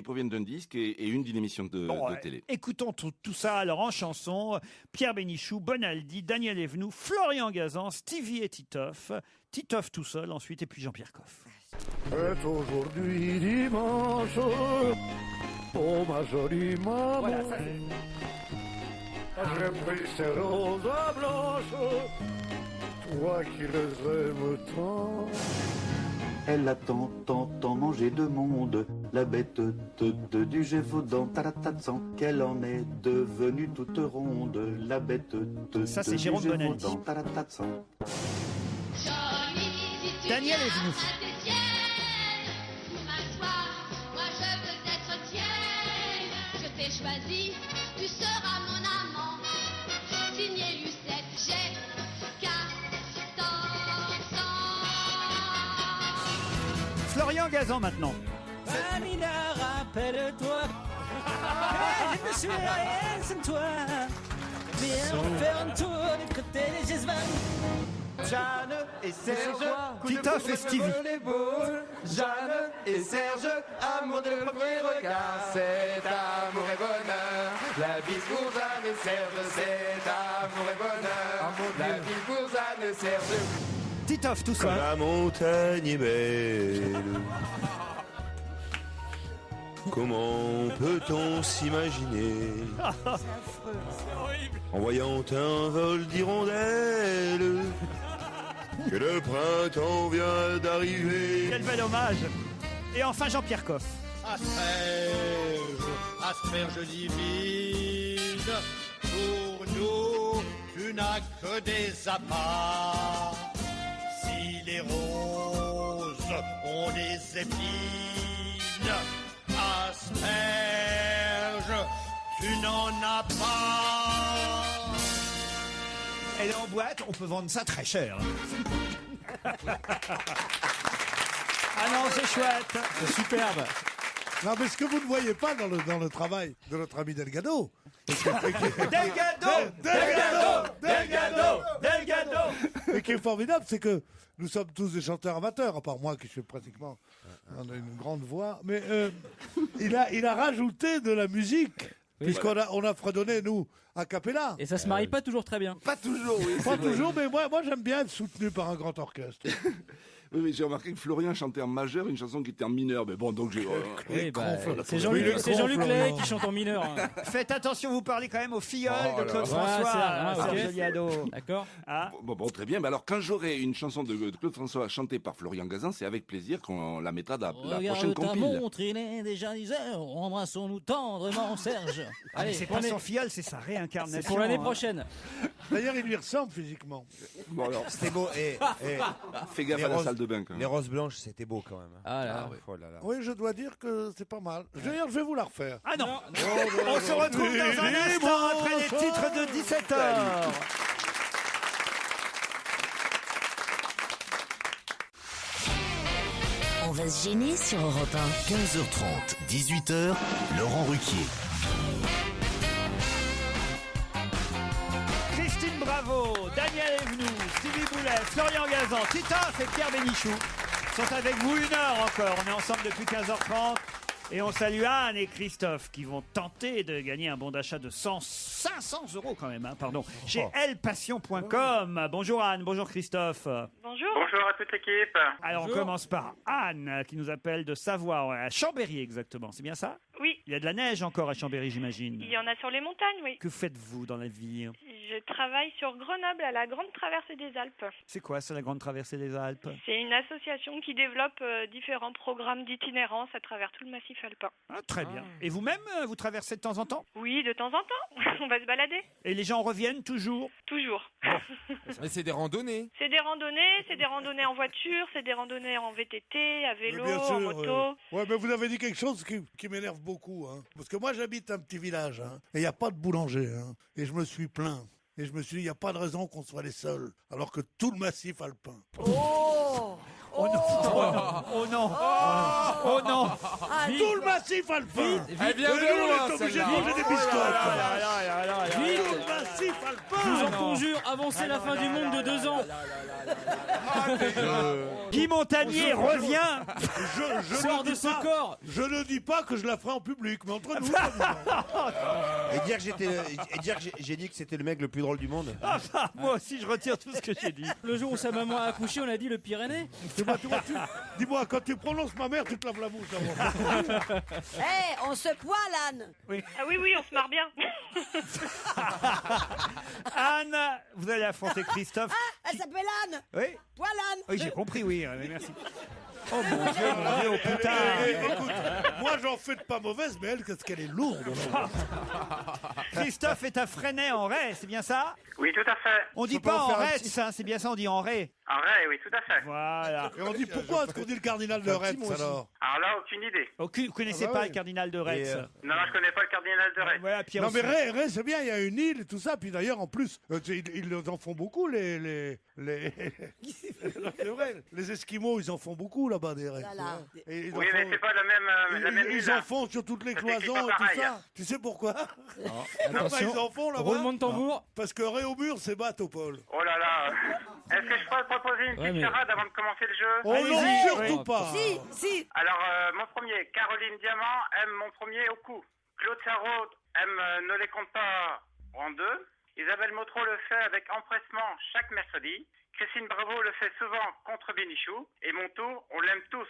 proviennent d'un disque et une d'une émission de télé. Écoutons tout ça alors en chanson. Pierre Bénichou, Bonaldi, Daniel Evenou, Florian Gazan, Stevie et Titoff. Titoff tout seul ensuite et puis Jean-Pierre Coff. C'est aujourd'hui dimanche, oh ma jolie maman. Voilà, ça c'est... J'ai pris ces roses blanches, toi qui les aimes tant. Elle a tant mangé de monde, la bête du Gévaudan, taratatsan, qu'elle en est devenue toute ronde, la bête Ça, c'est du Jérôme Bonaldi. Gévaudan, taratatsan. Daniel Evenou. Je t'ai choisi, tu seras mon amant. Signé Lucette, j'ai 14 ans. Florian Gazan maintenant. Amina, rappelle-toi. Je me suis rien sans toi. Viens, on fait un tour du côté des Gisvan. Jeanne et Serge, Titoff et Stevie. Jeanne et Serge, amour de premier regard, c'est amour et bonheur. La vie pour Jeanne et Serge, c'est amour et bonheur. La vie pour Jeanne et Serge. Titoff tout seul. La montagne est belle. Comment peut-on s'imaginer en voyant un vol d'hirondelles que le printemps vient d'arriver? Quel bel hommage. Et enfin Jean-Pierre Coff. Asperge divine, pour nous, tu n'as que des appâts. Si les roses ont des épines, asperge, tu n'en as pas. Elle est en boîte, on peut vendre ça très cher. Ah non, c'est chouette. C'est superbe. Non, mais ce que vous ne voyez pas dans le travail de notre ami Delgado. Delgado. Et qui est formidable, c'est que nous sommes tous des chanteurs amateurs, à part moi qui suis pratiquement. On a une grande voix. Mais il a rajouté de la musique. Oui, Puisqu'on a fredonné, nous, a cappella. Et ça se marie pas toujours très bien. Pas toujours, oui. Pas toujours, mais moi j'aime bien être soutenu par un grand orchestre. Oui, j'ai remarqué que Florian chantait en majeur une chanson qui était en mineur. Mais bon, donc j'ai. Oui, c'est Jean-Luc Lahaye qui chante en mineur. Hein. Faites attention, vous parlez quand même aux filleuls de Claude Ouais, François. c'est Serge Liado. D'accord. Ah. Bon, très bien. Mais alors, quand j'aurai une chanson de Claude François chantée par Florian Gazan, c'est avec plaisir qu'on la mettra dans la prochaine Regarde ta compile. montre, il est déjà 10h. Embrassons-nous tendrement, Serge. Allez, c'est pas son filleul, c'est sa réincarnation. C'est pour l'année prochaine. D'ailleurs, il lui ressemble physiquement. Bon, alors. C'était beau. Fais gaffe à la salle de bain quand même. Les roses blanches, c'était beau quand même. Ah là. Oh là là. Oui, je dois dire que c'est pas mal. D'ailleurs, je vais vous la refaire. Ah non, on se retrouve dans un instant après les titres de 17h. On va se gêner sur Europe 1. 15h30, 18h, Laurent Ruquier. Christine Bravo, Daniel Evenou, Stevie Boulet, Florian Gazan, Titoff et Pierre Bénichou sont avec vous 1 heure encore. On est ensemble depuis 15h30 et on salue Anne et Christophe qui vont tenter de gagner un bon d'achat de 500 euros quand même, chez elpassion.com. Bonjour Anne, bonjour Christophe. Bonjour. Bonjour à toute l'équipe. Alors on commence par Anne qui nous appelle de Savoie, à Chambéry exactement, c'est bien ça? Oui. Il y a de la neige encore à Chambéry, j'imagine. Il y en a sur les montagnes, oui. Que faites-vous dans la vie? Je travaille sur Grenoble à la Grande Traversée des Alpes. C'est quoi, c'est la Grande Traversée des Alpes? C'est une association qui développe différents programmes d'itinérance à travers tout le massif alpin. Ah, très bien. Et vous-même, vous traversez de temps en temps? Oui, de temps en temps. On va se balader. Et les gens reviennent toujours? Toujours. Mais c'est des randonnées. C'est des randonnées en voiture, c'est des randonnées en VTT, à vélo, Bien sûr, en moto. Ouais, mais vous avez dit quelque chose qui m'énerve beaucoup. Hein. Parce que moi, j'habite un petit village, hein, et il n'y a pas de boulanger. Hein, et je me suis plaint. Et je me suis dit, il n'y a pas de raison qu'on soit les seuls, alors que tout le massif alpin. Oh Oh non! Oh non! Oh non! Tout le massif alpin! Elle vient de nous, loin, on est obligé de celle-là. manger des biscottes! Tout le massif Je alpin! vous en conjure, avancez la fin du monde de 2 ans. Guy Montagnier revient! Sors de ce corps. Je ne dis pas que je la ferai en public, mais entre nous. Et dire que j'ai dit que c'était le mec le plus drôle du monde. Ah, moi aussi, je retire tout ce que j'ai dit. Le jour où sa maman a accouché, on a dit le Pyrénées. Dis-moi, quand tu prononces ma mère, tu te laves la bouche avant. On se poile, Anne. Oui. Ah oui, on se marre bien. Anne, vous allez affronter Christophe. Ah, elle s'appelle Anne. Oui? Poil Anne. Oui, j'ai compris, oui. Merci. Oh mon Dieu, oh putain! Écoute, moi j'en fais de pas mauvaise, mais elle, qu'est-ce qu'elle est lourde! Christophe est à Fresnay en Ray, c'est bien ça? Oui, tout à fait. On dit pas en Retz, hein, c'est bien ça, on dit en Ray. En vrai, oui, tout à fait. Voilà. Et on dit pourquoi est-ce qu'on dit le cardinal de Retz alors? Alors là, aucune idée. Vous connaissez pas le cardinal de Retz? Non, je connais pas le cardinal de Retz. Voilà, Pierre Non mais aussi. Ray, c'est bien, il y a une île et tout ça, puis d'ailleurs en plus, ils en font beaucoup les c'est vrai, les Esquimaux, ils en font beaucoup là-bas des Raies. Et ils en Oui, mais font- c'est pas la même Ils île. en font sur toutes les Ça s'écrit cloisons pas et tout pareil. ça. Tu sais pourquoi? Attention. Ils en font là-bas. Roulement de tambour. Parce que Ray au mur, c'est bateau, Paul. Oh là là. Est-ce que je pourrais proposer une petite mais- charade avant de commencer le jeu? Oh non, Allez-y. surtout Oui. pas. Si. Alors, mon premier, Caroline Diamant aime mon premier au cou. Claude Sarraud aime Ne les compte pas en deux. Isabelle Motro le fait avec empressement chaque mercredi. Christine Bravo le fait souvent contre Bénichou. Et mon tour, on l'aime tous.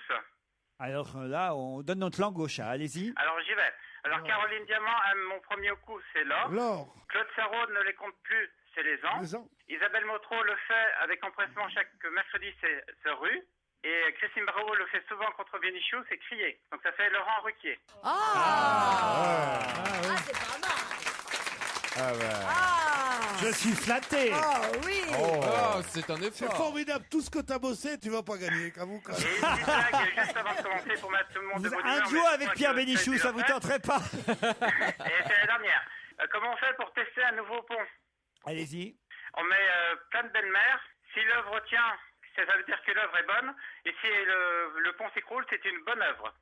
Alors là, on donne notre langue au chat, allez-y. Alors j'y vais. Alors Caroline Diamant aime mon premier au cou, c'est l'or. Laure. Claude Sarraud ne les compte plus, c'est les ans. Les ans. Isabelle Motro le fait avec empressement chaque mercredi, c'est rue. Et Christine Bravo le fait souvent contre Bénichou, c'est crier. Donc ça fait Laurent Ruquier. Ah, c'est pas mal. Ah bah. Ah. Je suis flatté. Oh oui. Oh, c'est un C'est effort. formidable, tout ce que t'as bossé, tu vas pas gagner, qu'avoue quand Et même. une petite blague juste avant de commencer pour mettre tout le monde de bonne humeur. Un duo mais je avec crois Pierre que Bénichou, c'est ça vous déjà tenterait pas? fait. Et c'est la dernière. Comment on fait pour tester un nouveau pont? Allez-y. On met plein de belles-mères. Si l'œuvre tient, ça veut dire que l'œuvre est bonne. Et si le pont s'écroule, c'est une bonne œuvre.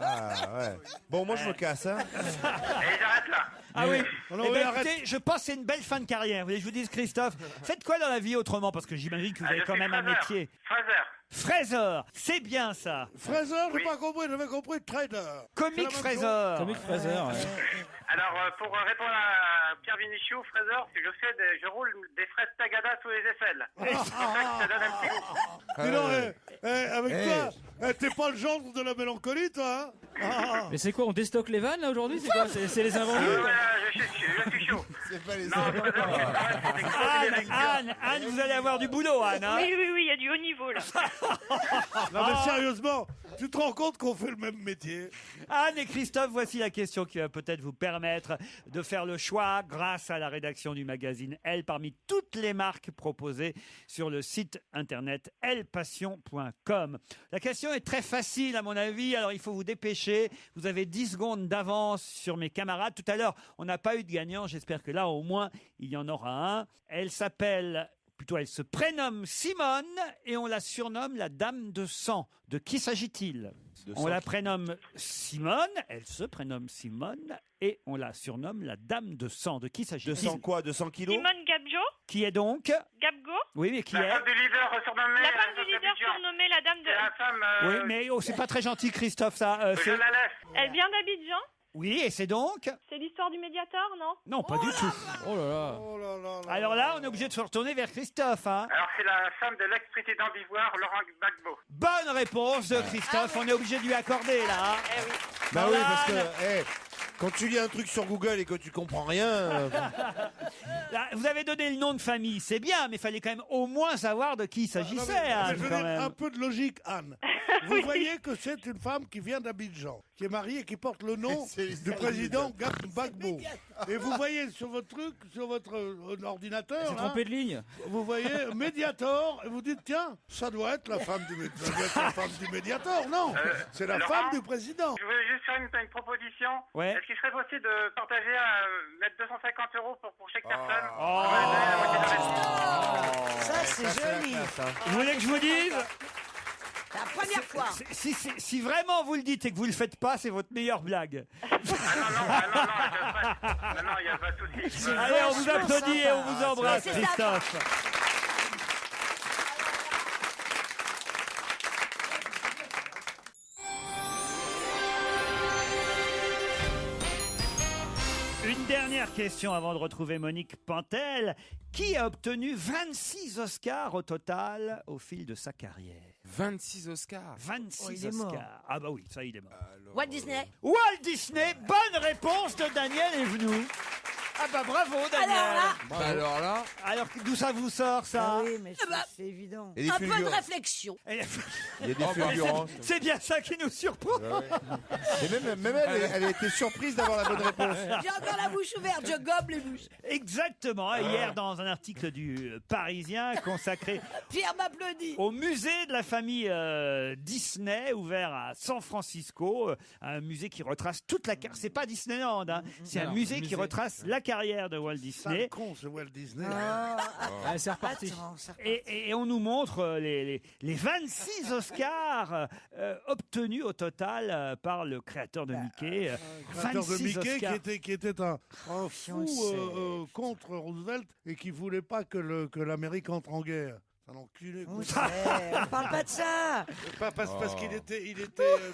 Ah ouais. Bon, moi je me casse, hein. Et j'arrête là. Ah oui. Non, Eh oui, ben, arrête. écoutez, je pense que c'est une belle fin de carrière. Vous voulez que je vous dise, Christophe, faites quoi dans la vie autrement? Parce que j'imagine que vous avez Je quand suis même un fraiseur. métier. Fraiseur. Fraser, c'est bien ça. Fraser, j'ai pas compris, j'avais compris trader. Comique C'est la même Fraser. chose. Comique Fraser, ouais. Alors, pour répondre à Pierre Bénichou, Fraser, je roule des fraises Tagada sous les aisselles. C'est pour ça que ça donne un petit goût. Dis donc, avec toi, t'es pas le genre de la mélancolie, toi, hein? Mais c'est quoi, on déstocke les vannes là aujourd'hui? C'est quoi? C'est les invendus? Je suis chaud. C'est pas les Anne, vous allez avoir du boulot, Anne. Hein. Oui, il y a du haut niveau là. Non, mais sérieusement, tu te rends compte qu'on fait le même métier? Anne et Christophe, voici la question qui va peut-être vous permettre de faire le choix, grâce à la rédaction du magazine Elle, parmi toutes les marques proposées sur le site internet elpassion.com. La question est très facile à mon avis, alors il faut vous dépêcher. Vous avez 10 secondes d'avance sur mes camarades. Tout à l'heure, on n'a pas eu de gagnant. J'espère que là, au moins, il y en aura un. Elle se prénomme Simone et on la surnomme la Dame de Sang. De qui s'agit-il? On la prénomme Simone, elle se prénomme Simone et on la surnomme la Dame de Sang. De qui s'agit-il? 200 quoi? 200 kilos? Simone Gabjo. Qui est donc? Gabgo. Oui, mais qui La est? femme du leader surnommée. La femme du leader surnommée la Dame de... La femme. Oui, mais c'est pas très gentil, Christophe, ça. Je la laisse. Elle vient d'Abidjan. Oui, et c'est donc? C'est l'histoire du Médiator, non? Non, pas du tout. Oh là là. Alors là, on est obligé de se retourner vers Christophe. Hein. Alors, c'est la femme de l'ex-président d'Ivoire, Laurent Gbagbo. Bonne réponse de Christophe. On est obligé de lui accorder, là. Eh oui. Bah oui, parce que Voilà. quand tu lis un truc sur Google et que tu comprends rien. Là, vous avez donné le nom de famille, c'est bien, mais il fallait quand même au moins savoir de qui il s'agissait, Anne, je veux quand dire, même. un peu de logique, Anne. Vous voyez que c'est une femme qui vient d'Abidjan, qui est mariée et qui porte le nom du président Gbagbo. Et vous voyez sur votre truc, sur votre ordinateur, C'est trompé de ligne. vous voyez Mediator, et vous dites, tiens, ça doit être la femme du Mediator. Non, c'est la Laurent, femme du président. Je voulais juste faire une proposition. Ouais. Est-ce qu'il serait possible de partager, mettre 250 € pour chaque personne? Ça, c'est joli. Vous voulez que je vous dise? C'est la première fois. Si vraiment vous le dites et que vous le faites pas, c'est votre meilleure blague. Non, il n'y a pas de souci. Allez, on vous applaudit et on vous embrasse, C'est ça. Christophe. Une dernière question avant de retrouver Monique Pantel. Qui a obtenu 26 Oscars au total au fil de sa carrière? 26 Oscars. 26 il est mort. Oscars. Ah bah oui, ça il est mort. Walt Disney. Walt Disney, bonne réponse de Daniel Evenou. Ah bah bravo Daniel. Alors là. Alors d'où ça vous sort ça? Ah oui, mais bah, c'est évident. Et des Un peu de fulgurances. réflexion. Il y a des fulgurances. C'est bien ça qui nous surprend. Et même elle a été surprise d'avoir la bonne réponse. J'ai encore la bouche ouverte, je gobe les bouches. Exactement. Hier, dans un article du Parisien consacré Pierre m'applaudit. au musée de la famille Disney, ouvert à San Francisco, un musée qui retrace toute la carrière. C'est pas Disneyland, hein. C'est un Alors, musée qui musée. retrace la carrière de Walt Sale Disney. con, c'est Walt Disney. Allez, c'est reparti. Attends, c'est reparti. Et on nous montre les 26 Oscars obtenus au total par le créateur de Mickey. Créateur de 26 Mickey Oscars. qui était un fou contre Roosevelt et qui voulait pas que l'Amérique entre en guerre. C'est un enculé. On quoi. sait, on parle pas de ça. Parce qu'il était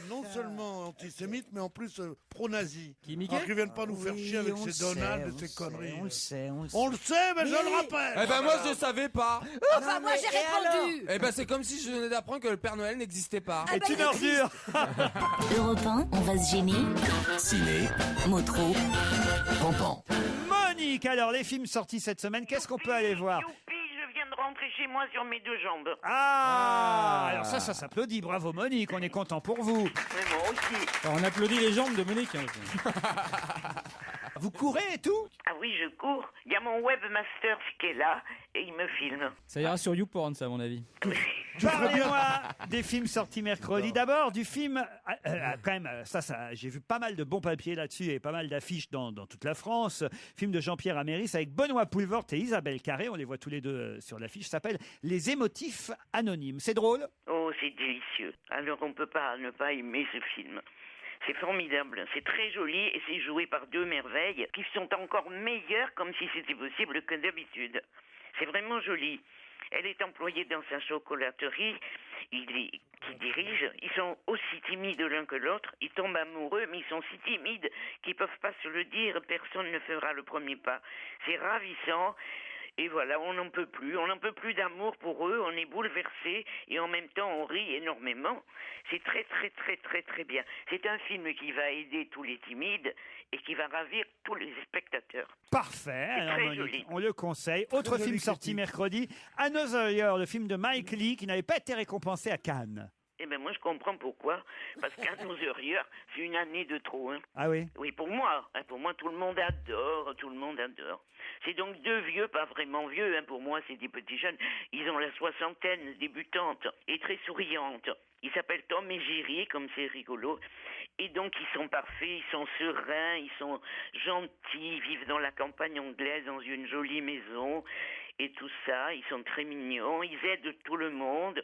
non seulement antisémite, mais en plus pro-nazi. Qui, Mickey? Alors qu'ils viennent pas nous faire chier avec on le ses Donald sait, et ses conneries. On le sait, on le sait. On le sait, mais je Oui. le rappelle. Eh ben moi je ne savais pas. Enfin, moi j'ai et répondu. Eh ben c'est comme si je venais d'apprendre que le Père Noël n'existait pas. C'est une ordure. Europe 1, on va se gêner. Ciné, Motro. Pampan. Monique, alors les films sortis cette semaine, qu'est-ce qu'on peut aller voir? Youpi, je viens de rentrer chez moi sur mes deux jambes. Alors ça s'applaudit. Bravo Monique, on est content pour vous. Mais moi aussi. Alors, on applaudit les jambes de Monique. Hein. Vous courez et tout? Ah oui, je cours. Il y a mon webmaster qui est là et il me filme. Ça ira sur YouPorn, ça, à mon avis. Parlez-moi des films sortis mercredi. D'abord, du film, quand même, ça, j'ai vu pas mal de bons papiers là-dessus et pas mal d'affiches dans toute la France. Film de Jean-Pierre Améris avec Benoît Poelvoort et Isabelle Carré. On les voit tous les deux sur l'affiche. Ça s'appelle Les émotifs anonymes. C'est drôle? Oh, c'est délicieux. Alors on peut pas ne pas aimer ce film. C'est formidable, c'est très joli et c'est joué par deux merveilles qui sont encore meilleures comme si c'était possible que d'habitude. C'est vraiment joli. Elle est employée dans sa chocolaterie. Qui dirige. Ils sont aussi timides l'un que l'autre. Ils tombent amoureux, mais ils sont si timides qu'ils peuvent pas se le dire. Personne ne fera le premier pas. C'est ravissant. Et voilà, on n'en peut plus. On n'en peut plus d'amour pour eux. On est bouleversés et en même temps on rit énormément. C'est très très très très très bien. C'est un film qui va aider tous les timides et qui va ravir tous les spectateurs. Parfait. C'est Alors, très Monique, joli. on le conseille. Autre film sorti mercredi, Another Year, le film de Mike Leigh qui n'avait pas été récompensé à Cannes. Eh ben moi je comprends pourquoi. Parce qu'Another Year, c'est une année de trop. Hein. Ah oui? Oui, pour moi. Hein, pour moi, tout le monde adore. Tout le monde adore. C'est donc deux vieux, pas vraiment vieux. Hein, pour moi, c'est des petits jeunes. Ils ont la soixantaine, débutante et très souriante. Ils s'appellent Tom et Jerry, comme c'est rigolo. Et donc, ils sont parfaits, ils sont sereins, ils sont gentils, ils vivent dans la campagne anglaise, dans une jolie maison. Et tout ça, ils sont très mignons, ils aident tout le monde.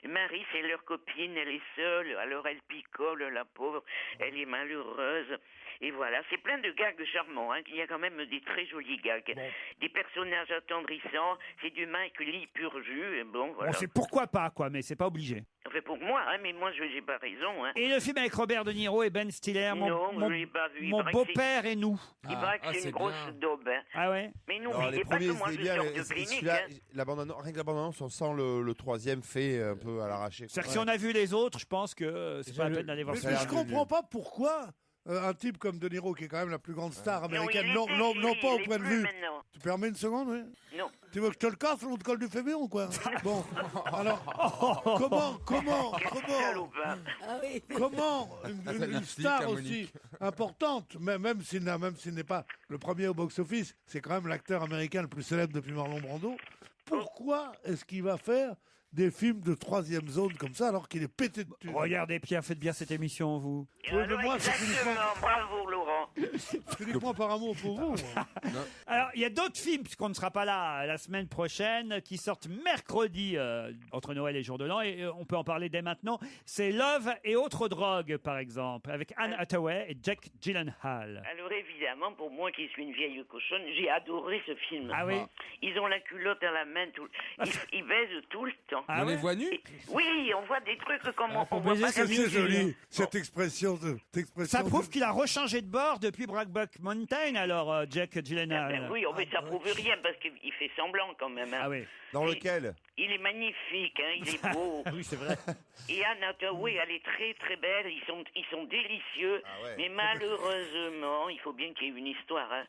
Marie, c'est leur copine, elle est seule, alors elle picole, la pauvre, elle est malheureuse. Et voilà, c'est plein de gags charmants, hein. Il y a quand même des très jolis gags. Des personnages attendrissants, c'est du Mike Leigh pur jus, et bon, voilà. Bon, c'est pourquoi pas, quoi, mais c'est pas obligé. Enfin, pour moi, hein, mais moi, je n'ai pas raison, hein. Et le film avec Robert De Niro et Ben Stiller, Non, je l'ai pas vu. Il mon paraît que beau-père et nous. Il paraît que c'est une grosse daube, hein. Ah ouais? Mais Non, n'oubliez les pas que premiers moi, je c'était bien, sors mais de clinique, celui-là, hein. rien que la bande-annonce, on sent le troisième fait un peu à l'arraché. C'est-à-dire que si on a vu les autres, je pense que c'est pas la peine d'aller voir Mais ça. je comprends pas pourquoi un type comme De Niro, qui est quand même la plus grande star américaine, il non était- pas au il est point de plus vue. maintenant. Tu permets une seconde, oui? Non. Tu veux que je te le casse, l'autre col du fémur ou quoi? Bon, alors, comment une star aussi importante, même s'il n'est pas le premier au box-office, c'est quand même l'acteur américain le plus célèbre depuis Marlon Brando. Pourquoi est-ce qu'il va faire des films de troisième zone comme ça alors qu'il est pété de thunes? Regardez, Pierre, faites bien cette émission, vous. Oui, mais moi, c'est uniquement, Bravo, Laurent. uniquement par amour pour vous. Alors, il y a d'autres films, puisqu'on ne sera pas là la semaine prochaine, qui sortent mercredi, entre Noël et Jour de l'An, et on peut en parler dès maintenant. C'est Love et autres drogues, par exemple, avec Anne Hathaway et Jake Gyllenhaal. Alors évidemment, pour moi qui suis une vieille cochonne, j'ai adoré ce film. Ah oui? Ils ont la culotte à la main, ils baisent tout le temps. Ah on les voit nus? Oui, on voit des trucs comme on voit baiser, pas c'est d'habitude. joli, cette expression. Ça prouve qu'il a rechangé de bord depuis Brokeback Mountain, alors, Jake Gyllenhaal. Ben oui, mais ça prouve rien parce qu'il fait semblant quand même. Hein. Ah oui. Dans lequel? Il est magnifique, hein, il est beau. Oui, c'est vrai. Et Anne Hathaway, elle est très très belle, ils sont délicieux, mais malheureusement, il faut bien qu'il y ait une histoire. Hein.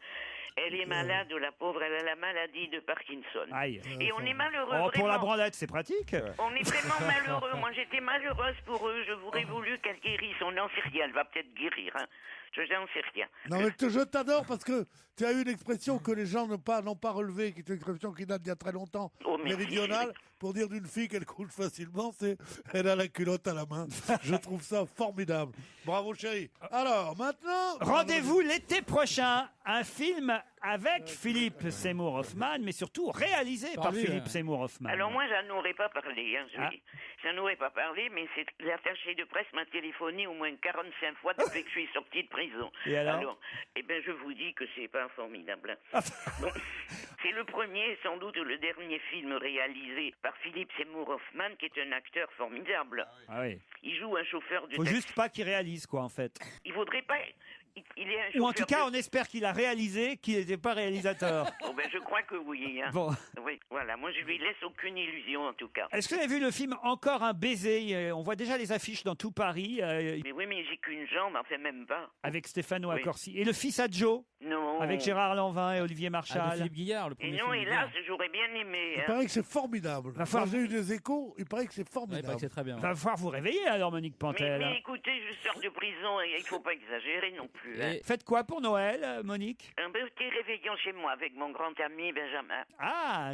Elle est malade, la pauvre, elle a la maladie de Parkinson. Aïe. Et on est malheureux. Oh, pour la vraiment. branlette, c'est pratique. On est vraiment malheureux. Moi, j'étais malheureuse pour eux. Je voudrais voulu qu'elle guérisse. On n'en sait rien. Elle va peut-être guérir. Hein. Je n'en sais rien. Non, mais je t'adore parce que tu as eu une expression que les gens n'ont pas relevée, qui est une expression qui date d'il y a très longtemps, méridionale, pour dire d'une fille qu'elle couche facilement, c'est elle a la culotte à la main. Je trouve ça formidable. Bravo, chérie. Alors, maintenant... Rendez-vous l'été prochain, un film avec Philippe Seymour Hoffman, mais surtout réalisé par Philippe Seymour Hoffman. Alors moi, j'en aurais pas parlé. Hein, j'en aurais pas parlé, mais l'attaché de presse m'a téléphoné au moins 45 fois depuis que je suis sortie de prison. Et alors eh ben, je vous dis que c'est pas formidable. Bon, c'est le premier, sans doute le dernier film réalisé par Philippe Seymour Hoffman, qui est un acteur formidable. Ah oui. Il joue un chauffeur de Faut taxi. juste pas qu'il réalise, quoi, en fait. Il faudrait pas... Il est un Ou en tout chauffeur cas, de- on espère qu'il a réalisé, qu'il n'était pas réalisateur. Oh ben, je crois que oui. Hein. Bon. Oui, voilà. Moi, je lui laisse aucune illusion, en tout cas. Est-ce que vous avez vu le film Encore un baiser? On voit déjà les affiches dans tout Paris, Mais oui, mais j'ai qu'une jambe, enfin même pas. avec Stéphano Oui. Accorsi. Et le fils à Joe, Non. avec Gérard Lanvin et Olivier Marchal. Philippe Guillard, le Et non, hélas, j'aurais bien aimé. Il hein. paraît que c'est formidable. Va falloir- J'ai eu des échos, il paraît que c'est formidable. très bien. Va falloir vous réveiller alors, Monique Pantel. Mais écoutez, je sors de prison et il faut pas exagérer non plus. Hein. Faites quoi pour Noël, Monique? Un petit réveillon chez moi avec mon grand ami Benjamin. Ah,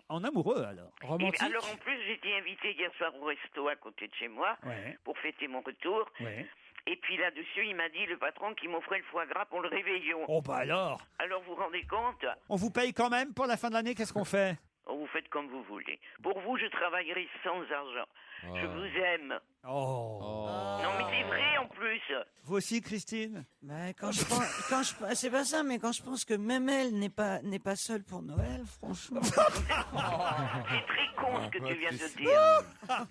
en amoureux alors. Et alors en plus, j'étais invité hier soir au resto à côté de chez moi Ouais. pour fêter mon retour. Ouais. Et puis là-dessus, il m'a dit, le patron, qu'il m'offrait le foie gras pour le réveillon. Oh bah alors. Alors vous vous rendez compte? On vous paye quand même pour la fin de l'année, qu'est-ce qu'on fait? Oh, vous faites comme vous voulez. Pour vous, je travaillerai sans argent. Je vous aime. Oh. Non, mais c'est vrai en plus. plus. Vous aussi, Christine? Ben, c'est pas ça, mais quand je pense que même elle n'est pas seule pour Noël, franchement. C'est très con ce que tu viens de dire.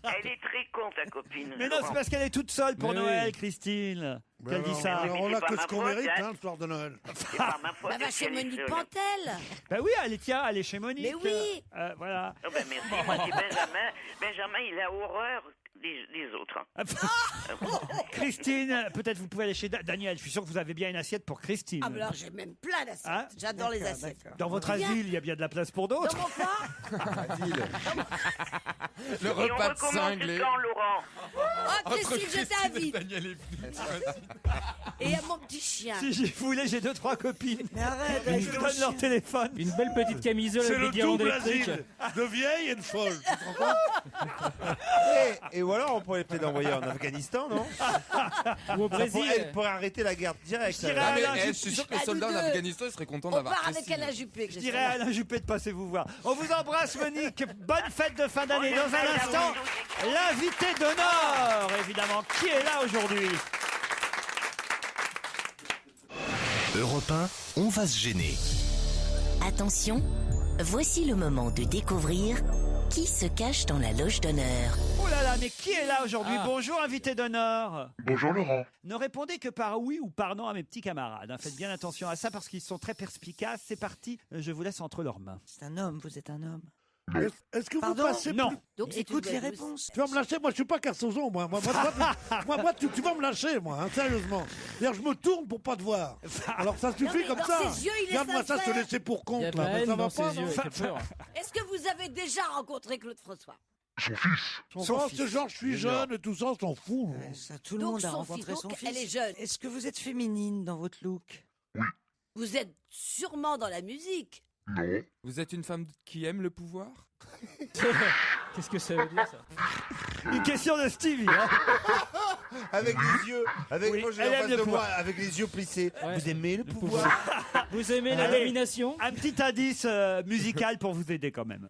Elle est très con, ta copine. Mais non, c'est parce qu'elle est toute seule pour Noël, Christine. Qu'elle dit ça. Alors, on a que ce qu'on mérite, le soir de Noël. C'est pas ma faute. Elle va chez qu'elle est Monique seule. Pantel. Ben oui, elle est chez Monique. Mais oui. Voilà. Oh ben merci, moi c'est Benjamin. Benjamin, il a horreur des autres. Christine, peut-être vous pouvez aller chez Daniel. Je suis sûr que vous avez bien une assiette pour Christine. Ah, mais alors j'ai même plein d'assiettes. Hein? J'adore les assiettes. Dans votre Viens. asile, il y a bien de la place pour d'autres. Dans mon quoi Le Et on repas de recommence cinglé. quand, Laurent? Oh, Christine, je t'invite. Daniel est venu. Et à mon petit chien. Si j'y voulais, j'ai 2-3 copines. Mais arrête, Je vous donne leur téléphone. Une belle petite camisole C'est avec le des guirlandes double électriques. asile de vieille et de folle. Tu te rends compte? Et ou alors on pourrait peut-être l'envoyer en Afghanistan, non? Ou au Brésil. Elle pourrait arrêter la guerre direct. Je dirais Ah, mais, Alain je suis sûr que les À soldats en nous deux. Afghanistan ils seraient contents On d'avoir part avec Christine. Alain Juppé. que Je j'ai dirais à Alain Juppé de passer vous voir. On vous embrasse, Monique. Bonne fête de fin d'année. Dans un instant, l'invité d'honneur, évidemment. Qui est là aujourd'hui? Europe 1, on va se gêner. Attention, voici le moment de découvrir qui se cache dans la loge d'honneur. Oh là là, mais qui est là aujourd'hui? Ah. Bonjour, invité d'honneur. Bonjour Laurent. Ne répondez que par oui ou par non à mes petits camarades. hein. Faites bien attention à ça parce qu'ils sont très perspicaces. C'est parti, je vous laisse entre leurs mains. C'est un homme, vous êtes un homme. Est-ce que vous Pardon passez Non. plus- Donc c'est Écoute une les belle réponses. Tu vas me lâcher, moi je suis pas Carsozon, moi. Moi, tu vas me lâcher, moi, hein, sérieusement. D'ailleurs, je me tourne pour pas te voir. Alors ça Non, suffit mais comme dans ça. ses yeux, il est Regarde-moi ça, se sincère. laisser pour Il y a compte, de la là. Mais haine ça va dans ses pas, yeux. non? Quelle peur. Est-ce que vous avez déjà rencontré Claude François? Son fils. Ce genre, je suis jeune et tout ça, on s'en fout. Ouais, ça, tout le Donc monde a son rencontré fils, son donc fils. elle est jeune. Est-ce que vous êtes féminine dans votre look? Vous êtes sûrement dans la musique. Vous êtes une femme qui aime le pouvoir? Qu'est-ce que ça veut dire ça? Une question de Stevie. hein. Avec les yeux, Oui, moi j'ai elle en aime face le de moi, pouvoir. avec les yeux plissés. Ouais. Vous aimez le pouvoir? Vous aimez la Allez. domination? Un petit indice musical pour vous aider quand même.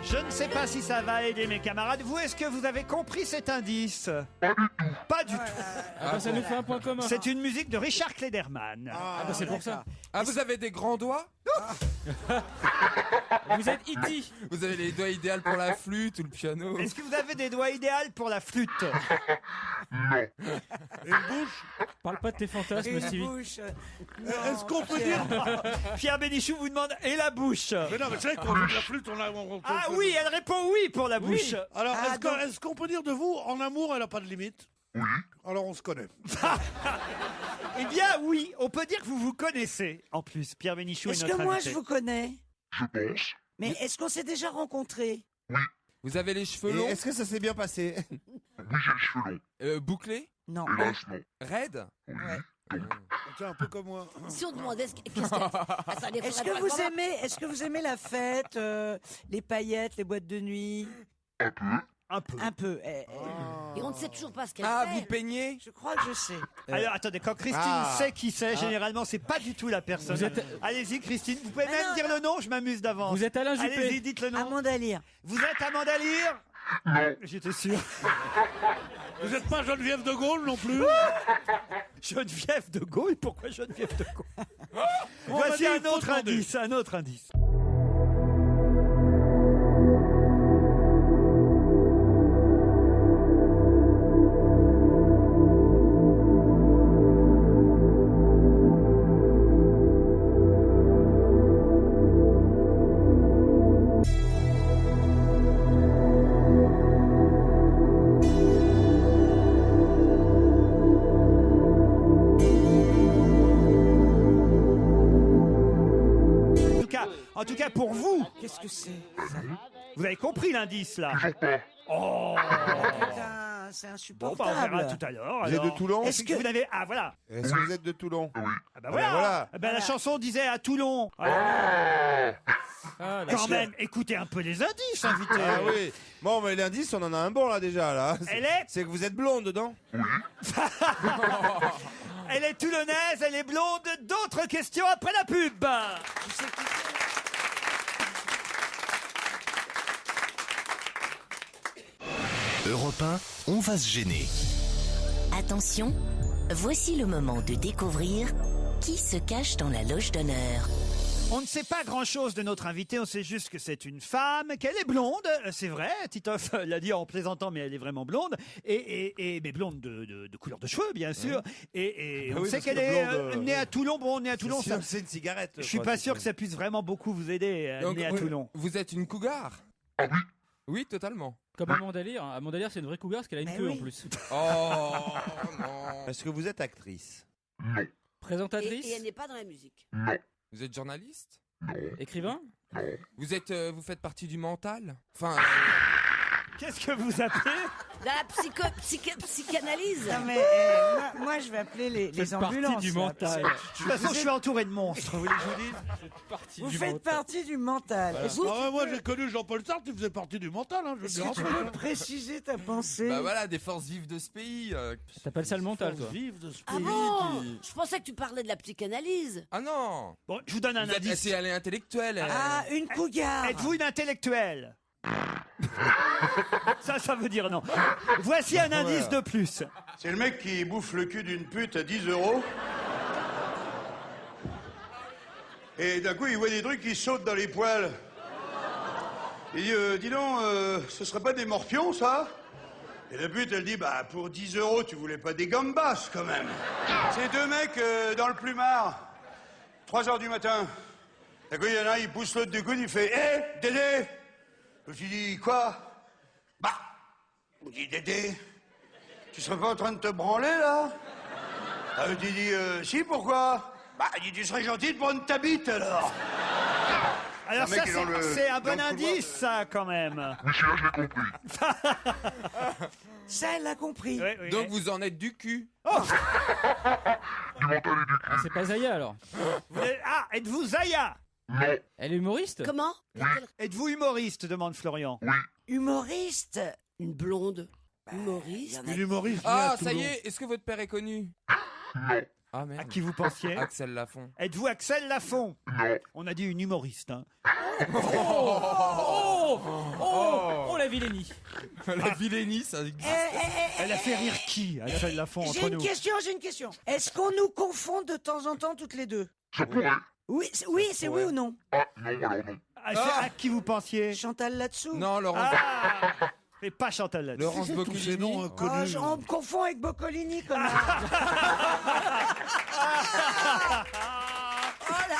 Je ne sais pas si ça va aider mes camarades. Vous, est-ce que vous avez compris cet indice? Pas du tout. Ah bah ça nous fait un point commun. C'est une musique de Richard Klederman. Ah bah c'est pour ça. Ah, vous avez des grands doigts? Vous êtes E.T. Vous avez les doigts idéaux pour la flûte ou le piano? Est-ce que vous avez des doigts idéaux pour la flûte? Une bouche. Parle pas de tes fantasmes, Une Stevie. bouche. Est-ce qu'on peut dire... Pierre Bénichou vous demande et la bouche? Mais non, mais c'est vrai qu'on joue de la flûte, Ah oui, elle répond oui pour la bouche. Alors, Ah, est-ce qu'on peut dire de vous, en amour, elle n'a pas de limite? Oui. Alors, on se connaît. Eh bien oui, on peut dire que vous vous connaissez. En plus, Pierre Bénichou est Est-ce notre que moi invité. je vous connais? Je pense. Mais est-ce qu'on s'est déjà rencontrés? Vous avez les cheveux Et longs? est-ce que ça s'est bien passé? Bouclés? Non. Raides? C'est un peu comme moi. Si on demandait qu'est-ce qu'elle... Attendez, Est-ce faudrait que pas vous voir. aimez, est-ce que vous aimez la fête, les paillettes, les boîtes de nuit? Un peu. Un peu. Et on ne sait toujours pas ce qu'elle Ah, fait. vous peignez? Je crois que je sais. Alors attendez, quand Christine Ah. sait qui c'est, généralement c'est pas du tout la personne. Vous êtes- Allez-y Christine, vous pouvez Ah même non, dire non. le nom, je m'amuse d'avance. Vous êtes Alain Juppé. Allez-y, dites le nom. Amanda Lear. Vous êtes Amanda Lear? Non. J'étais sûr. Vous n'êtes pas Geneviève de Gaulle non plus? Geneviève de Gaulle? Pourquoi Geneviève de Gaulle? On m'a Voici dit, un il faut autre demander. indice, un autre indice. En tout cas, pour vous, Qu'est-ce que c'est? vous avez compris l'indice là. Oh, Putain, c'est Bon, insupportable. on verra tout à l'heure. Vous êtes de Toulon Est-ce que vous n'avez... Ah, voilà. Est-ce que vous êtes de Toulon? Ah, bah Ah, voilà. voilà. Eh ben, la chanson disait à Toulon. Quand même, écoutez un peu les indices, invité. Ah oui. Bon, mais l'indice, on en a un bon là déjà. Là. C'est que vous êtes blonde dedans. Elle est toulonnaise, elle est blonde. D'autres questions après la pub. Europe 1, on va se gêner. Attention, voici le moment de découvrir qui se cache dans la loge d'honneur. On ne sait pas grand-chose de notre invitée, on sait juste que c'est une femme, qu'elle est blonde, c'est vrai, Titoff l'a dit en plaisantant, mais elle est vraiment blonde, mais blonde de couleur de cheveux, bien sûr, et on oui, sait parce qu'elle que est blonde, née à Toulon, née à Toulon, Sinon, c'est une cigarette. je suis pas sûr que ça puisse vraiment beaucoup vous aider, Donc, née à Toulon. Vous êtes une cougar? Oui, totalement. Comme Amandalier. Amandalier, c'est une vraie cougar parce qu'elle a une queue en plus. Oh non. Est-ce que vous êtes actrice? Présentatrice. Et elle n'est pas dans la musique. Vous êtes journaliste? Écrivain. Vous êtes, vous faites partie du mental? Enfin. Qu'est-ce que vous appelez? Dans la psychanalyse. Non mais moi je vais appeler les Faites ambulances. partie du là, mental. parce que De toute façon, je suis entouré de monstres, vous voulez que je vous dise? Vous faites partie du mental. Voilà. Est-ce que tu Moi, peux- j'ai connu Jean-Paul Sartre, il faisait partie du mental. Hein, je est-ce veux que tu dire. peux préciser ta pensée? Bah voilà, des forces vives de ce pays. T'appelles ça le mental, toi? Vive de ce Ah pays. bon? Je pensais que tu parlais de la psychanalyse. Ah non. Bon, je vous donne un Vous êtes- indice. Elle est intellectuelle. Ah, une cougar. Êtes-vous une intellectuelle? Ça veut dire non. Voici un indice de plus. C'est le mec qui bouffe le cul d'une pute à 10 €. Et d'un coup, il voit des trucs qui sautent dans les poils. Il dit, dis donc, ce serait pas des morpions, ça? Et la pute, elle dit, bah, pour 10 €, tu voulais pas des gambas, quand même. C'est deux mecs dans le plumard. 3 h du matin. D'un coup, il y en a un, il pousse l'autre du coude, il fait, hé, Dédé! Je lui dis, quoi? Bah, il dit, Dédé, tu serais pas en train de te branler, là? Il dit, si, pourquoi? Bah, il dit, tu serais gentil de prendre ta bite, alors. Alors Un mec ça, qui est dans le- c'est un dans bon le couloir. indice, ça, quand même. Oui, celui-là, je l'ai compris. Ça, elle l'a compris. Donc vous en êtes du cul. Oh. C'est pas Zaya alors. Ah, êtes-vous Zaya? Elle est humoriste? Comment? Êtes-vous humoriste? Demande Florian. Humoriste? Une blonde. Humoriste. Une humoriste. Ah, ça y est, est-ce que votre père est connu? Ah merde. À qui vous pensiez? Axel Lafont. Êtes-vous Axel Lafont? On a dit une humoriste. Hein. Oh, la vilainie. La vilainie, ça existe. Elle a fait rire qui, Axel Lafont, J'ai entre une nous? question. Est-ce qu'on nous confond de temps en temps toutes les deux? Ça pourrait. Oui, c'est oui ou non? Ah, non, alors non. Ah, c'est à qui vous pensiez? Chantal là-dessous? Non, Laurence. Ah, et pas Chantal là-dessus. Laurence Tous ces noms Boccolini. connus. On me confond avec Boccolini, comme ça. Oh là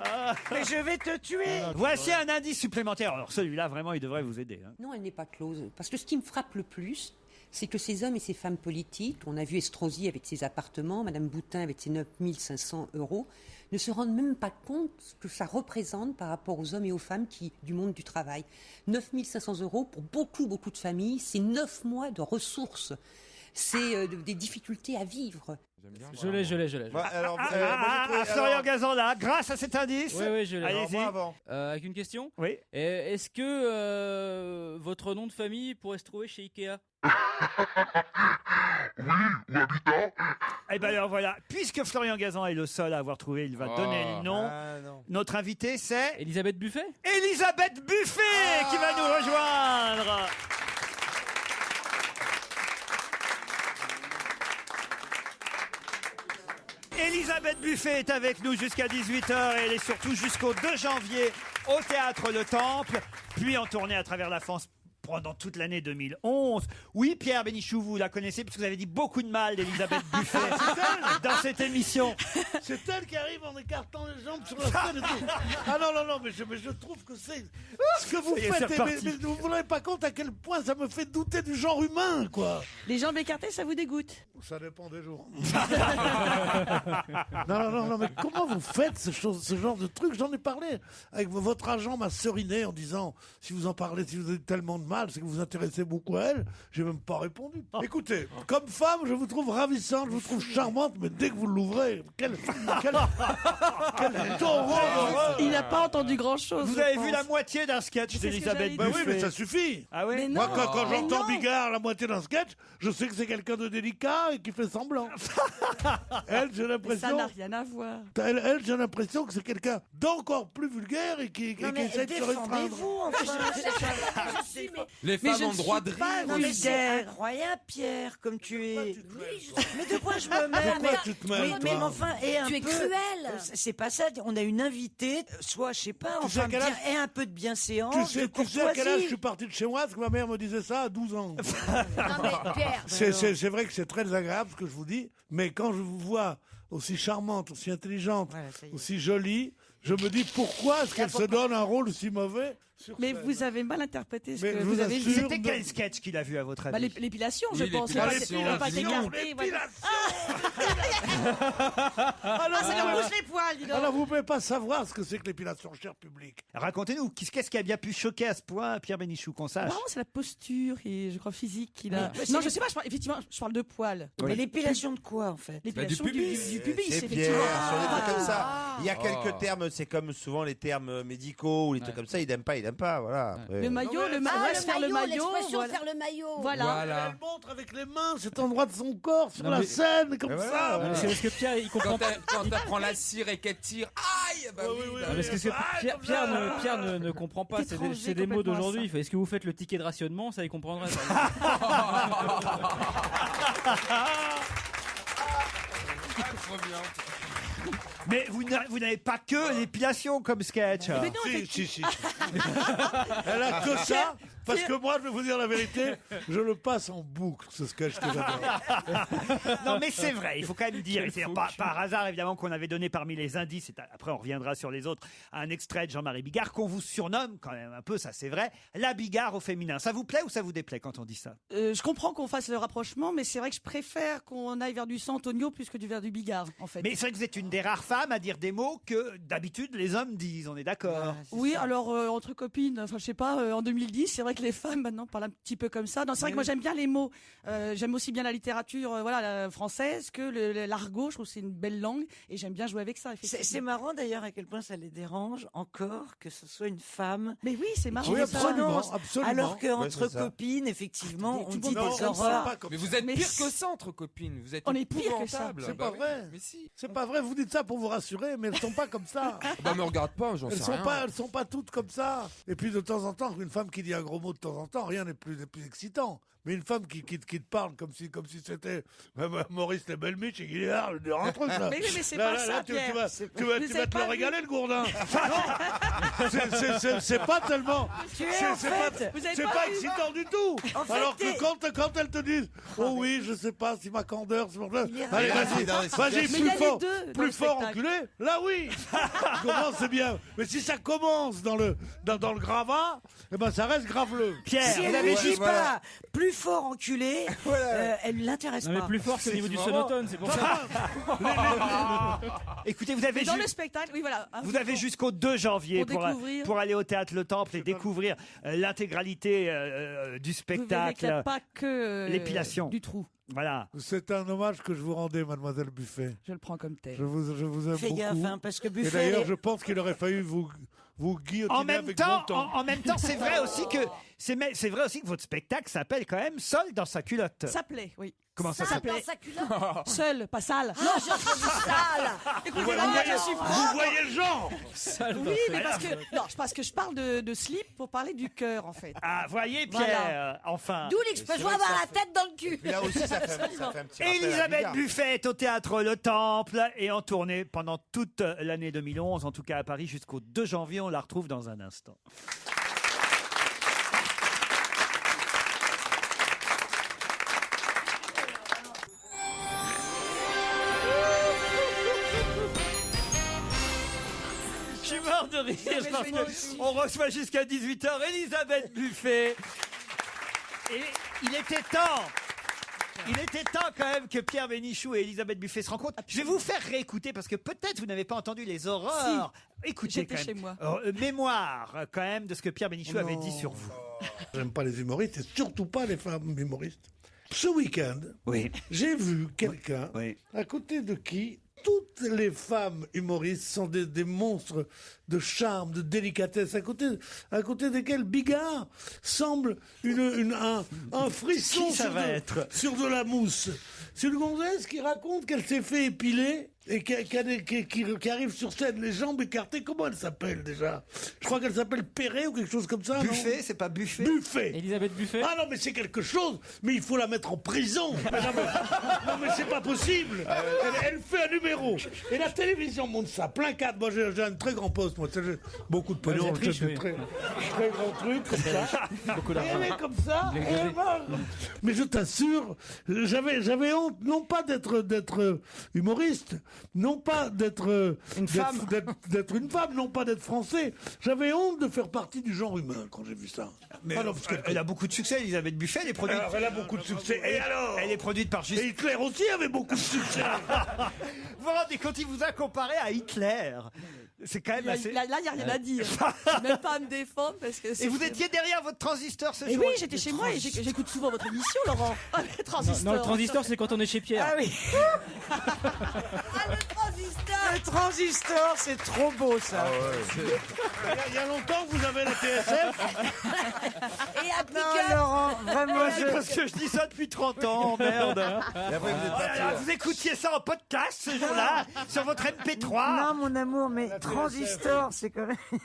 là! Mais je vais te tuer! Voici un indice supplémentaire. Alors celui-là, vraiment, il devrait vous aider. Hein. Non, elle n'est pas close. Parce que ce qui me frappe le plus, c'est que ces hommes et ces femmes politiques, on a vu Estrosi avec ses appartements, Madame Boutin avec ses 9 500 €, ne se rendent même pas compte ce que ça représente par rapport aux hommes et aux femmes du monde du travail. 9 500 € pour beaucoup de familles, c'est 9 mois de ressources. C'est des difficultés à vivre. Je l'ai. Alors, Florian Gazan, là, grâce à cet indice. Oui, je l'ai. Allez-y. Avec une question? Oui. Est-ce que votre nom de famille pourrait se trouver chez Ikea? Eh ben alors voilà, puisque Florian Gazan est le seul à avoir trouvé, il va donner le nom. non. Notre invité, c'est Elisabeth Buffet? Elisabeth Buffet qui va nous rejoindre. Elisabeth Buffet est avec nous jusqu'à 18h et elle est surtout jusqu'au 2 janvier au Théâtre Le Temple, puis en tournée à travers la France pendant toute l'année 2011. Oui, Pierre Bénichou, vous la connaissez parce que vous avez dit beaucoup de mal d'Elisabeth Buffet dans cette émission. C'est elle qui arrive en écartant les jambes sur la scène et tout. Ah non, mais je trouve que c'est... Ce que vous Ça y est, faites, c'est reparti. mais vous vous rendez pas compte à quel point ça me fait douter du genre humain, quoi. Les jambes écartées, ça vous dégoûte? Ça dépend des jours. non, mais comment vous faites ce genre de truc? J'en ai parlé avec votre agent, m'a seriné en disant, si vous en parlez, si vous avez tellement de mal, général, c'est que vous vous intéressez beaucoup à elle. J'ai même pas répondu. Écoutez, comme femme, je vous trouve ravissante, je vous trouve charmante, mais dès que vous l'ouvrez, quel taureau. Il n'a pas entendu grand-chose. Vous avez vu la moitié d'un sketch d'Elisabeth Bah oui, Buffet. mais ça suffit. Ah oui. Moi, quand j'entends Bigard la moitié d'un sketch, je sais que c'est quelqu'un de délicat et qui fait semblant. Elle, j'ai l'impression. Ça n'a rien à voir. Elle, j'ai l'impression que c'est quelqu'un d'encore plus vulgaire et qui essaie de se restreindre. Les femmes ont droit de rire. Non, mais c'est incroyable, Pierre, comme tu es. Mais de quoi je me mêle? Pourquoi tu te mêles, mais toi enfin, et un Tu es peu. cruel. C'est pas ça. On a une invitée, soit, je sais pas, Tu sais enfin, à quel âge- et un peu de bienséance. Tu sais à quel âge courtoisie. je suis parti de chez moi? Parce que ma mère me disait ça à 12 ans. Non mais Pierre. C'est vrai que c'est très agréable ce que je vous dis, mais quand je vous vois aussi charmante, aussi intelligente, aussi jolie, je me dis pourquoi est-ce qu'elle se donne un rôle si mauvais sur Mais scène. vous avez mal interprété ce Mais que je vous vous avez assure vu. C'était quel sketch qu'il a vu à votre Bah, avis? l'épilation, je Oui, pense. l'épilation, Il n'a pas été l'épilation. gardé, voilà. Alors, Ah, ça lui bouge les poils, dis donc. alors, vous ne pouvez pas savoir ce que c'est que l'épilation, cher public. Racontez-nous, qu'est-ce qui a bien pu choquer à ce point Pierre Bénichou, qu'on sache? Apparemment, c'est la posture et je crois physique qu'il a. Mais Non, c'est- je sais pas, effectivement, je parle de poils. Mais l'épilation de quoi, en fait? L'épilation Bah, du pubis. du pubis, C'est effectivement. Pierre, sur des trucs comme ça. Ah. Il y a quelques termes, c'est comme souvent les termes médicaux ou les trucs comme ça, il n'aime pas, voilà. Le maillot, Ah, se faire le maillot. l'expression Voilà. faire le maillot. Voilà. Elle montre avec les mains cet endroit de son corps sur Non, la mais- scène, comme Mais ça. voilà, Non, mais c'est parce que Pierre, il comprend pas. Quand t'apprends la cire et qu'elle tire, aïe bah oui, bah Non, oui. mais c'est parce que Pierre ne comprend pas. C'est Étranger des mots complètement à d'aujourd'hui. Il fait, est-ce que vous faites le ticket de rationnement? Ça, il comprendrait. Trop bien. Mais vous n'avez pas que l'épilation comme sketch. Mais non, Si. Elle a que ça, parce que moi, je vais vous dire la vérité, je le passe en boucle, ce sketch que j'adore. Non, mais c'est vrai, il faut quand même dire. C'est par hasard, évidemment, qu'on avait donné parmi les indices, et après on reviendra sur les autres, un extrait de Jean-Marie Bigard, qu'on vous surnomme quand même un peu, ça c'est vrai, la Bigard au féminin. Ça vous plaît ou ça vous déplaît quand on dit ça? Je comprends qu'on fasse le rapprochement, mais c'est vrai que je préfère qu'on aille vers du San Antonio plus que vers du Bigard, en fait. Mais c'est vrai que vous êtes une des rares femmes à dire des mots que d'habitude les hommes disent, on est d'accord? Oui, alors entre copines, enfin je sais pas, en 2010, c'est vrai que les femmes maintenant parlent un petit peu comme ça. Non, c'est vrai que moi j'aime bien les mots. J'aime aussi bien la littérature française que l'argot. Je trouve que c'est une belle langue et j'aime bien jouer avec ça. C'est marrant d'ailleurs à quel point ça les dérange encore que ce soit une femme. Mais oui, c'est marrant. Qui Oui, les absolument, prononce. absolument. Alors Ouais, qu'entre c'est ça. copines, effectivement, on Tout le dit monde des pense comme ça. horreurs. Mais vous êtes Mais pire si. que ça entre copines. Vous êtes On est pire que ça. épouvantables. C'est Bah pas oui. vrai. Mais si. C'est pas vrai, vous dites ça pour vous rassurer, mais elles sont pas comme ça. Bah me regarde pas, j'en Elles sais sont rien. sont pas toutes comme ça. Et puis de temps en temps, une femme qui dit un gros mot de temps en temps, rien n'est plus excitant. Mais une femme qui te parle comme si c'était Maurice le Belmiche et qu'il est là, je veux dire un truc là. Mais c'est Là, pas là, ça, là, Pierre. tu vas C'est- te Vous le avez pas régaler vu. le gourdin. C'est pas tellement. Tu es, C'est en c'est fait, vous avez c'est pas pas vu. excitant du tout. En fait, Alors t'es- que quand elles te disent, oh oui, je sais pas si ma candeur, c'est pour ça. Allez, là, vas-y, c'est dans les vas-y, Mais il y plus a les fort, deux dans plus le fort, spectacle. enculé. Là, oui. Comment c'est bien. Mais si ça commence dans le gravat, eh ben ça reste graveleux. Pierre, Si vous elle avez ne juste dit pas plus fort enculé, elle ne l'intéresse Non, mais pas. plus fort que au niveau du vraiment- sonotone, c'est pour ça. Écoutez, vous avez Mais dans ju- le spectacle, oui voilà. Vous avez jusqu'au 2 janvier Pour découvrir. pour aller au Théâtre Le Temple et découvrir l'intégralité du Vous verrez qu'il n'y spectacle. a pas que l'épilation. du trou. Voilà. C'est un hommage que je vous rendais, mademoiselle Buffet. Je le prends comme tel. Je vous aime Fais beaucoup. gaffe, hein, parce que Et Buffet. d'ailleurs, elle est- je pense qu'il aurait fallu vous guillotiner En même avec temps, bon temps. en même temps, c'est vrai aussi que c'est vrai aussi que votre spectacle s'appelle quand même Seul dans sa culotte. Ça plaît, oui. Comment ça Ça, s'appelle dans sa culotte. Seul, pas sale. Non, j'ai entendu sale. Écoutez, Vous là, voyez, je suis vous voyez le genre. Oui, mais parce que je parle de slip pour parler du cœur, en fait. Ah, voyez Pierre, enfin. D'où l'expression avoir la tête dans le cul. Puis là aussi, ça fait un petit rappel à Elisabeth Bigard. Buffet est au Théâtre Le Temple et en tournée pendant toute l'année 2011, en tout cas à Paris jusqu'au 2 janvier. On la retrouve dans un instant. Je suis mort de rire parce qu'on reçoit jusqu'à 18h Elisabeth Buffet. Et il était temps. Il était temps quand même que Pierre Bénichou et Elisabeth Buffet se rencontrent. Je vais vous faire réécouter parce que peut-être vous n'avez pas entendu les horreurs. Écoutez J'étais quand même. chez moi. Mémoire quand même de ce que Pierre Bénichou avait dit sur vous. J'aime pas les humoristes et surtout pas les femmes humoristes. Ce week-end, j'ai vu quelqu'un à côté de qui toutes les femmes humoristes sont des monstres de charme, de délicatesse, à côté desquels Bigard semble un frisson sur de la mousse. C'est une gonzesse qui raconte qu'elle s'est fait épiler et qui arrive sur scène, les jambes écartées. Comment elle s'appelle déjà? Je crois qu'elle s'appelle Perret ou quelque chose comme ça. Buffet, c'est pas Buffet? Buffet. Elisabeth Buffet. Ah non, mais c'est quelque chose. Mais il faut la mettre en prison. Non, mais c'est pas possible. Elle fait un numéro. Et la télévision montre ça, plein cadre. Moi, j'ai un très grand poste. Moi, j'ai beaucoup de pognon. J'ai J'ai très grand truc comme ça. Beaucoup Et d'argent. elle est comme ça. Et elle va. Mais je t'assure, j'avais honte, non pas d'être humoriste, non pas d'être une femme, non pas d'être français. J'avais honte de faire partie du genre humain quand j'ai vu ça. Mais elle a beaucoup de succès, Elisabeth Buffet. Elle est produite. Alors, elle a beaucoup de succès. Et alors? Elle est produite par Et Hitler aussi avait beaucoup de succès. Vous vous rendez compte, il vous a comparé à Hitler. C'est quand même assez... Là, il n'y a rien à dire. Je ne vais même pas à me défendre. Parce que Et vous étiez derrière votre transistor ce Et jour? oui, j'étais chez moi et j'écoute souvent votre émission, Laurent. Le transistor. Non, le transistor, c'est quand on est chez Pierre. Ah oui. Le transistor, c'est trop beau ça. Il y a longtemps que vous avez la TSF. Et à Non, Laurent, vraiment. C'est parce que je dis ça depuis 30 ans, merde. Et après, vous êtes Oh là là, vous écoutiez ça en podcast ce jour-là, sur votre MP3. Non, mon amour, mais transistor, c'est quand même. Oh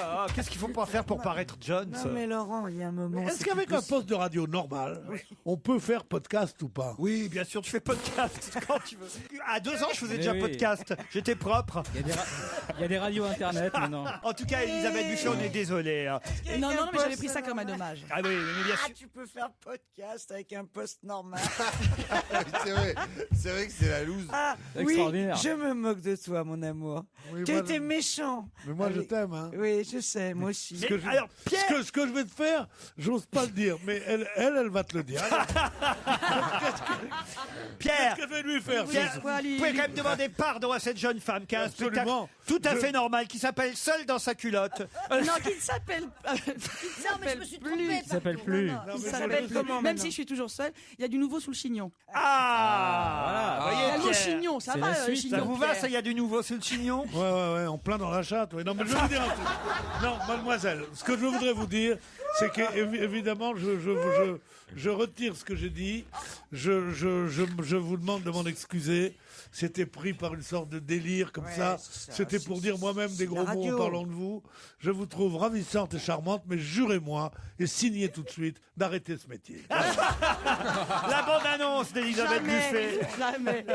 là là, qu'est-ce qu'il faut pas faire pour paraître Jones? Non, mais Laurent, il y a un moment. Est-ce qu'avec un poste de radio normal, on peut faire podcast ou pas? Oui, bien sûr, tu fais podcast quand tu veux. À 2 ans, je faisais Eh déjà oui. podcast. J'étais propre. Il y a des radios internet maintenant. En tout cas, Elisabeth Buffet, on est désolé. hein. Non, mais j'avais pris ça comme un hommage. Ah oui, mais bien sûr. Tu peux faire podcast avec un poste normal. C'est vrai que c'est la loose. Ah, oui, Extraordinaire. je me moque de toi, mon amour. Oui, Tu moi, étais méchant. Mais moi, je Allez. t'aime. Hein. Oui, je sais, moi aussi. Mais alors, Pierre, Ce que je vais te faire, j'ose pas le dire, mais elle va te le dire. Pierre, Qu'est-ce que je vais lui faire Pierre, ce- vous pouvez quand même demander pardon à cette jeune femme qui a un spectacle Absolument. tout à fait normal, qui s'appelle Seule dans sa culotte. Non, qui ne s'appelle Non, mais je me suis trompée. Qui s'appelle plus. Non, qui mais s'appelle je- comment Même si je suis toujours seule, il y a du nouveau sous le chignon. Ah, voilà. Il y a le voyez, mot Pierre. chignon, ça C'est va, la suite. chignon. Ça vous va, Pierre. ça, il y a du nouveau sous le chignon? Ouais, en plein dans la chatte. Ouais. Non, mais je vais vous dire un truc. Non, mademoiselle, ce que je voudrais vous dire, c'est qu'évidemment, je retire ce que j'ai dit. Je vous demande de m'en excuser. C'était pris par une sorte de délire comme ça. C'était pour dire moi-même des gros mots en parlant de vous. Je vous trouve ravissante et charmante, mais jurez-moi et signez tout de suite d'arrêter ce métier. La bande-annonce d'Elisabeth Buffet. Jamais.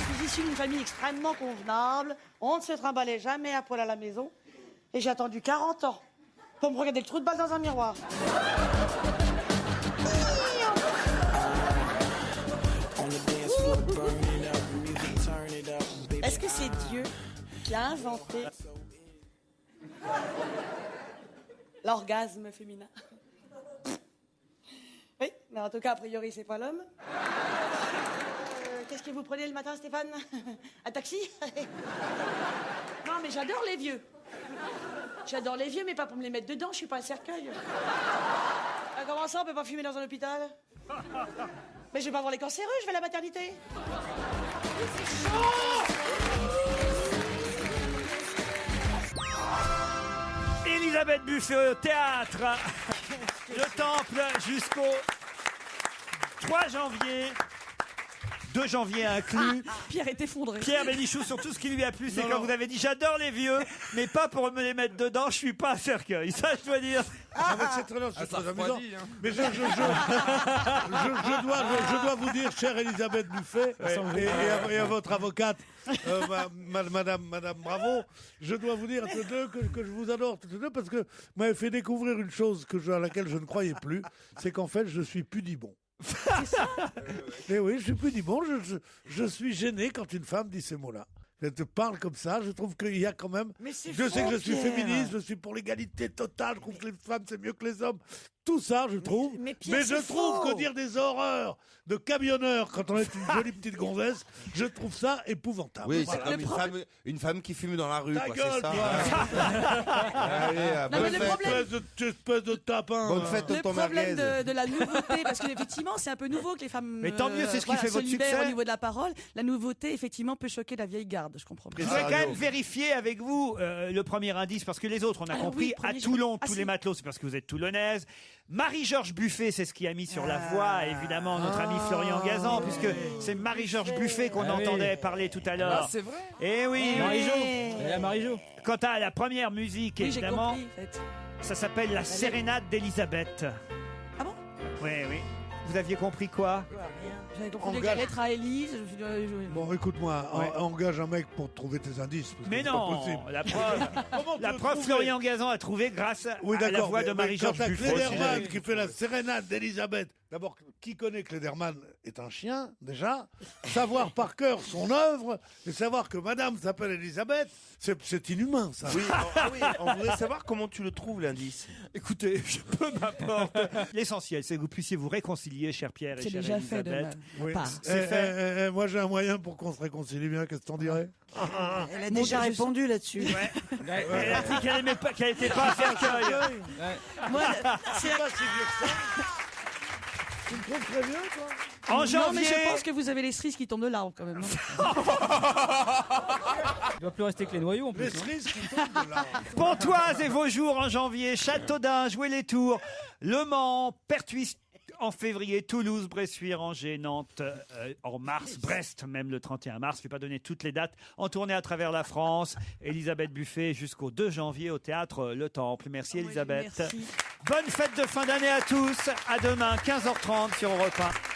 Je suis issue d'une famille extrêmement convenable. On ne se trimballait jamais à poil à la maison. Et j'ai attendu 40 ans pour me regarder le trou de balle dans un miroir. Est-ce que c'est Dieu qui a inventé l'orgasme féminin? Oui, mais en tout cas, a priori, c'est pas l'homme. Qu'est-ce que vous prenez le matin, Stéphane? Un taxi? Non, mais j'adore les vieux. J'adore les vieux, mais pas pour me les mettre dedans, je suis pas un cercueil. Comment ça, on peut pas fumer dans un hôpital? Mais je vais pas voir les cancéreux, je vais à la maternité. Elisabeth Buffet au théâtre. Le Temple jusqu'au 3 janvier. 2 janvier inclus. Pierre est effondré. Pierre Bénichou, surtout ce qui lui a plu, c'est Non, quand non. vous avez dit j'adore les vieux, mais pas pour me les mettre dedans, je suis pas un cercueil. Ça, je dois dire. Ah, mais c'est très, c'est ça très amusant. refroidit, hein. Mais je dois vous dire, chère Elisabeth Buffet, et à votre avocate, Madame Bravo, je dois vous dire à tous les deux que je vous adore tous les deux parce que vous m'avez fait découvrir une chose à laquelle je ne croyais plus, c'est qu'en fait, je suis pudibond. Et oui, je suis pudibond, je suis gêné quand une femme dit ces mots-là. Elle te parle comme ça, je trouve qu'il y a quand même... Mais c'est Je sais faux, que je suis Pierre. féministe, je suis pour l'égalité totale, je trouve que les femmes c'est mieux que les hommes. Tout ça, je trouve. Mais Pierre, je c'est trouve faux. que dire des horreurs de camionneur quand on est une jolie petite gonzesse, je trouve ça épouvantable. Oui, Voilà. c'est comme une femme qui fume dans la rue, Ta quoi, gueule, c'est ça. toi. Allez, Non, mais le problème- espèce de tapin. Bonne fête Le au ton problème merguez. de la nouveauté, parce qu'effectivement, c'est un peu nouveau que les femmes. Mais tant mieux, c'est ce qui fait se votre libèrent succès. au niveau de la parole. La nouveauté, effectivement, peut choquer la vieille garde, je comprends. Je voudrais quand même vérifier avec vous le premier indice, parce que les autres, on a Ah compris, oui, premier, à Toulon, ah, tous si. les matelots, c'est parce que vous êtes toulonnaise. Marie-Georges Buffet, c'est ce qui a mis sur la voie, évidemment, notre ami Florian Gazan, puisque c'est Marie-Georges Buffet qu'on Ah oui. entendait parler tout à l'heure. Ah, c'est vrai. Eh oui, Marie-Jo. Et la Marie-Jo. Quant à la première musique, Oui, j'ai évidemment, compris, en fait. ça s'appelle La Sérénade d'Elisabeth. Ah bon? Oui, oui. Vous aviez compris quoi? J'avais compris Engage. la lettre à Élise. Bon, écoute-moi, Ouais. engage un mec pour trouver tes indices. parce que Mais c'est pas non, possible. la preuve, Comment tu la veux preuve trouver Florian Gazan a trouvé grâce Oui, à la d'accord. voix de mais Marie-Georges quand t'as Buffet. Klederman qui fait la sérénade d'Elisabeth. D'abord, qui connaît Klederman est un chien, déjà. Savoir par cœur son œuvre et savoir que madame s'appelle Elisabeth, c'est inhumain, ça. Oui, on voudrait savoir comment tu le trouves, l'indice. Écoutez, je peux m'apporte. L'essentiel, c'est que vous puissiez vous réconcilier, cher Pierre et C'est chère déjà fait de Elisabeth. Oui. part. C'est fait. Moi, j'ai un moyen pour qu'on se réconcilie bien. Qu'est-ce que t'en dirais? Elle a déjà répondu là-dessus. Elle a dit qu'elle aimait pas, qu'elle était pas à cercueil. Moi, C'est pas si vieux que ça. Tu me trouves très vieux, toi? En Non, mais janvier, je pense que vous avez les cerises qui tombent de l'arbre quand même. non Il doit plus rester que les noyaux en plus. Les non cerises qui tombent de là. Pontoise et Vaujours en janvier, Châteaudun, Joué-les-Tours, Le Mans, Pertuis en février, Toulouse, Bressuire, Angers, Nantes en mars, Brest même le 31 mars. Je ne vais pas donner toutes les dates. En tournée à travers la France, Elisabeth Buffet jusqu'au 2 janvier au théâtre Le Temple. Merci Elisabeth. Merci. Bonne fête de fin d'année à tous. À demain, 15h30 sur Europe 1.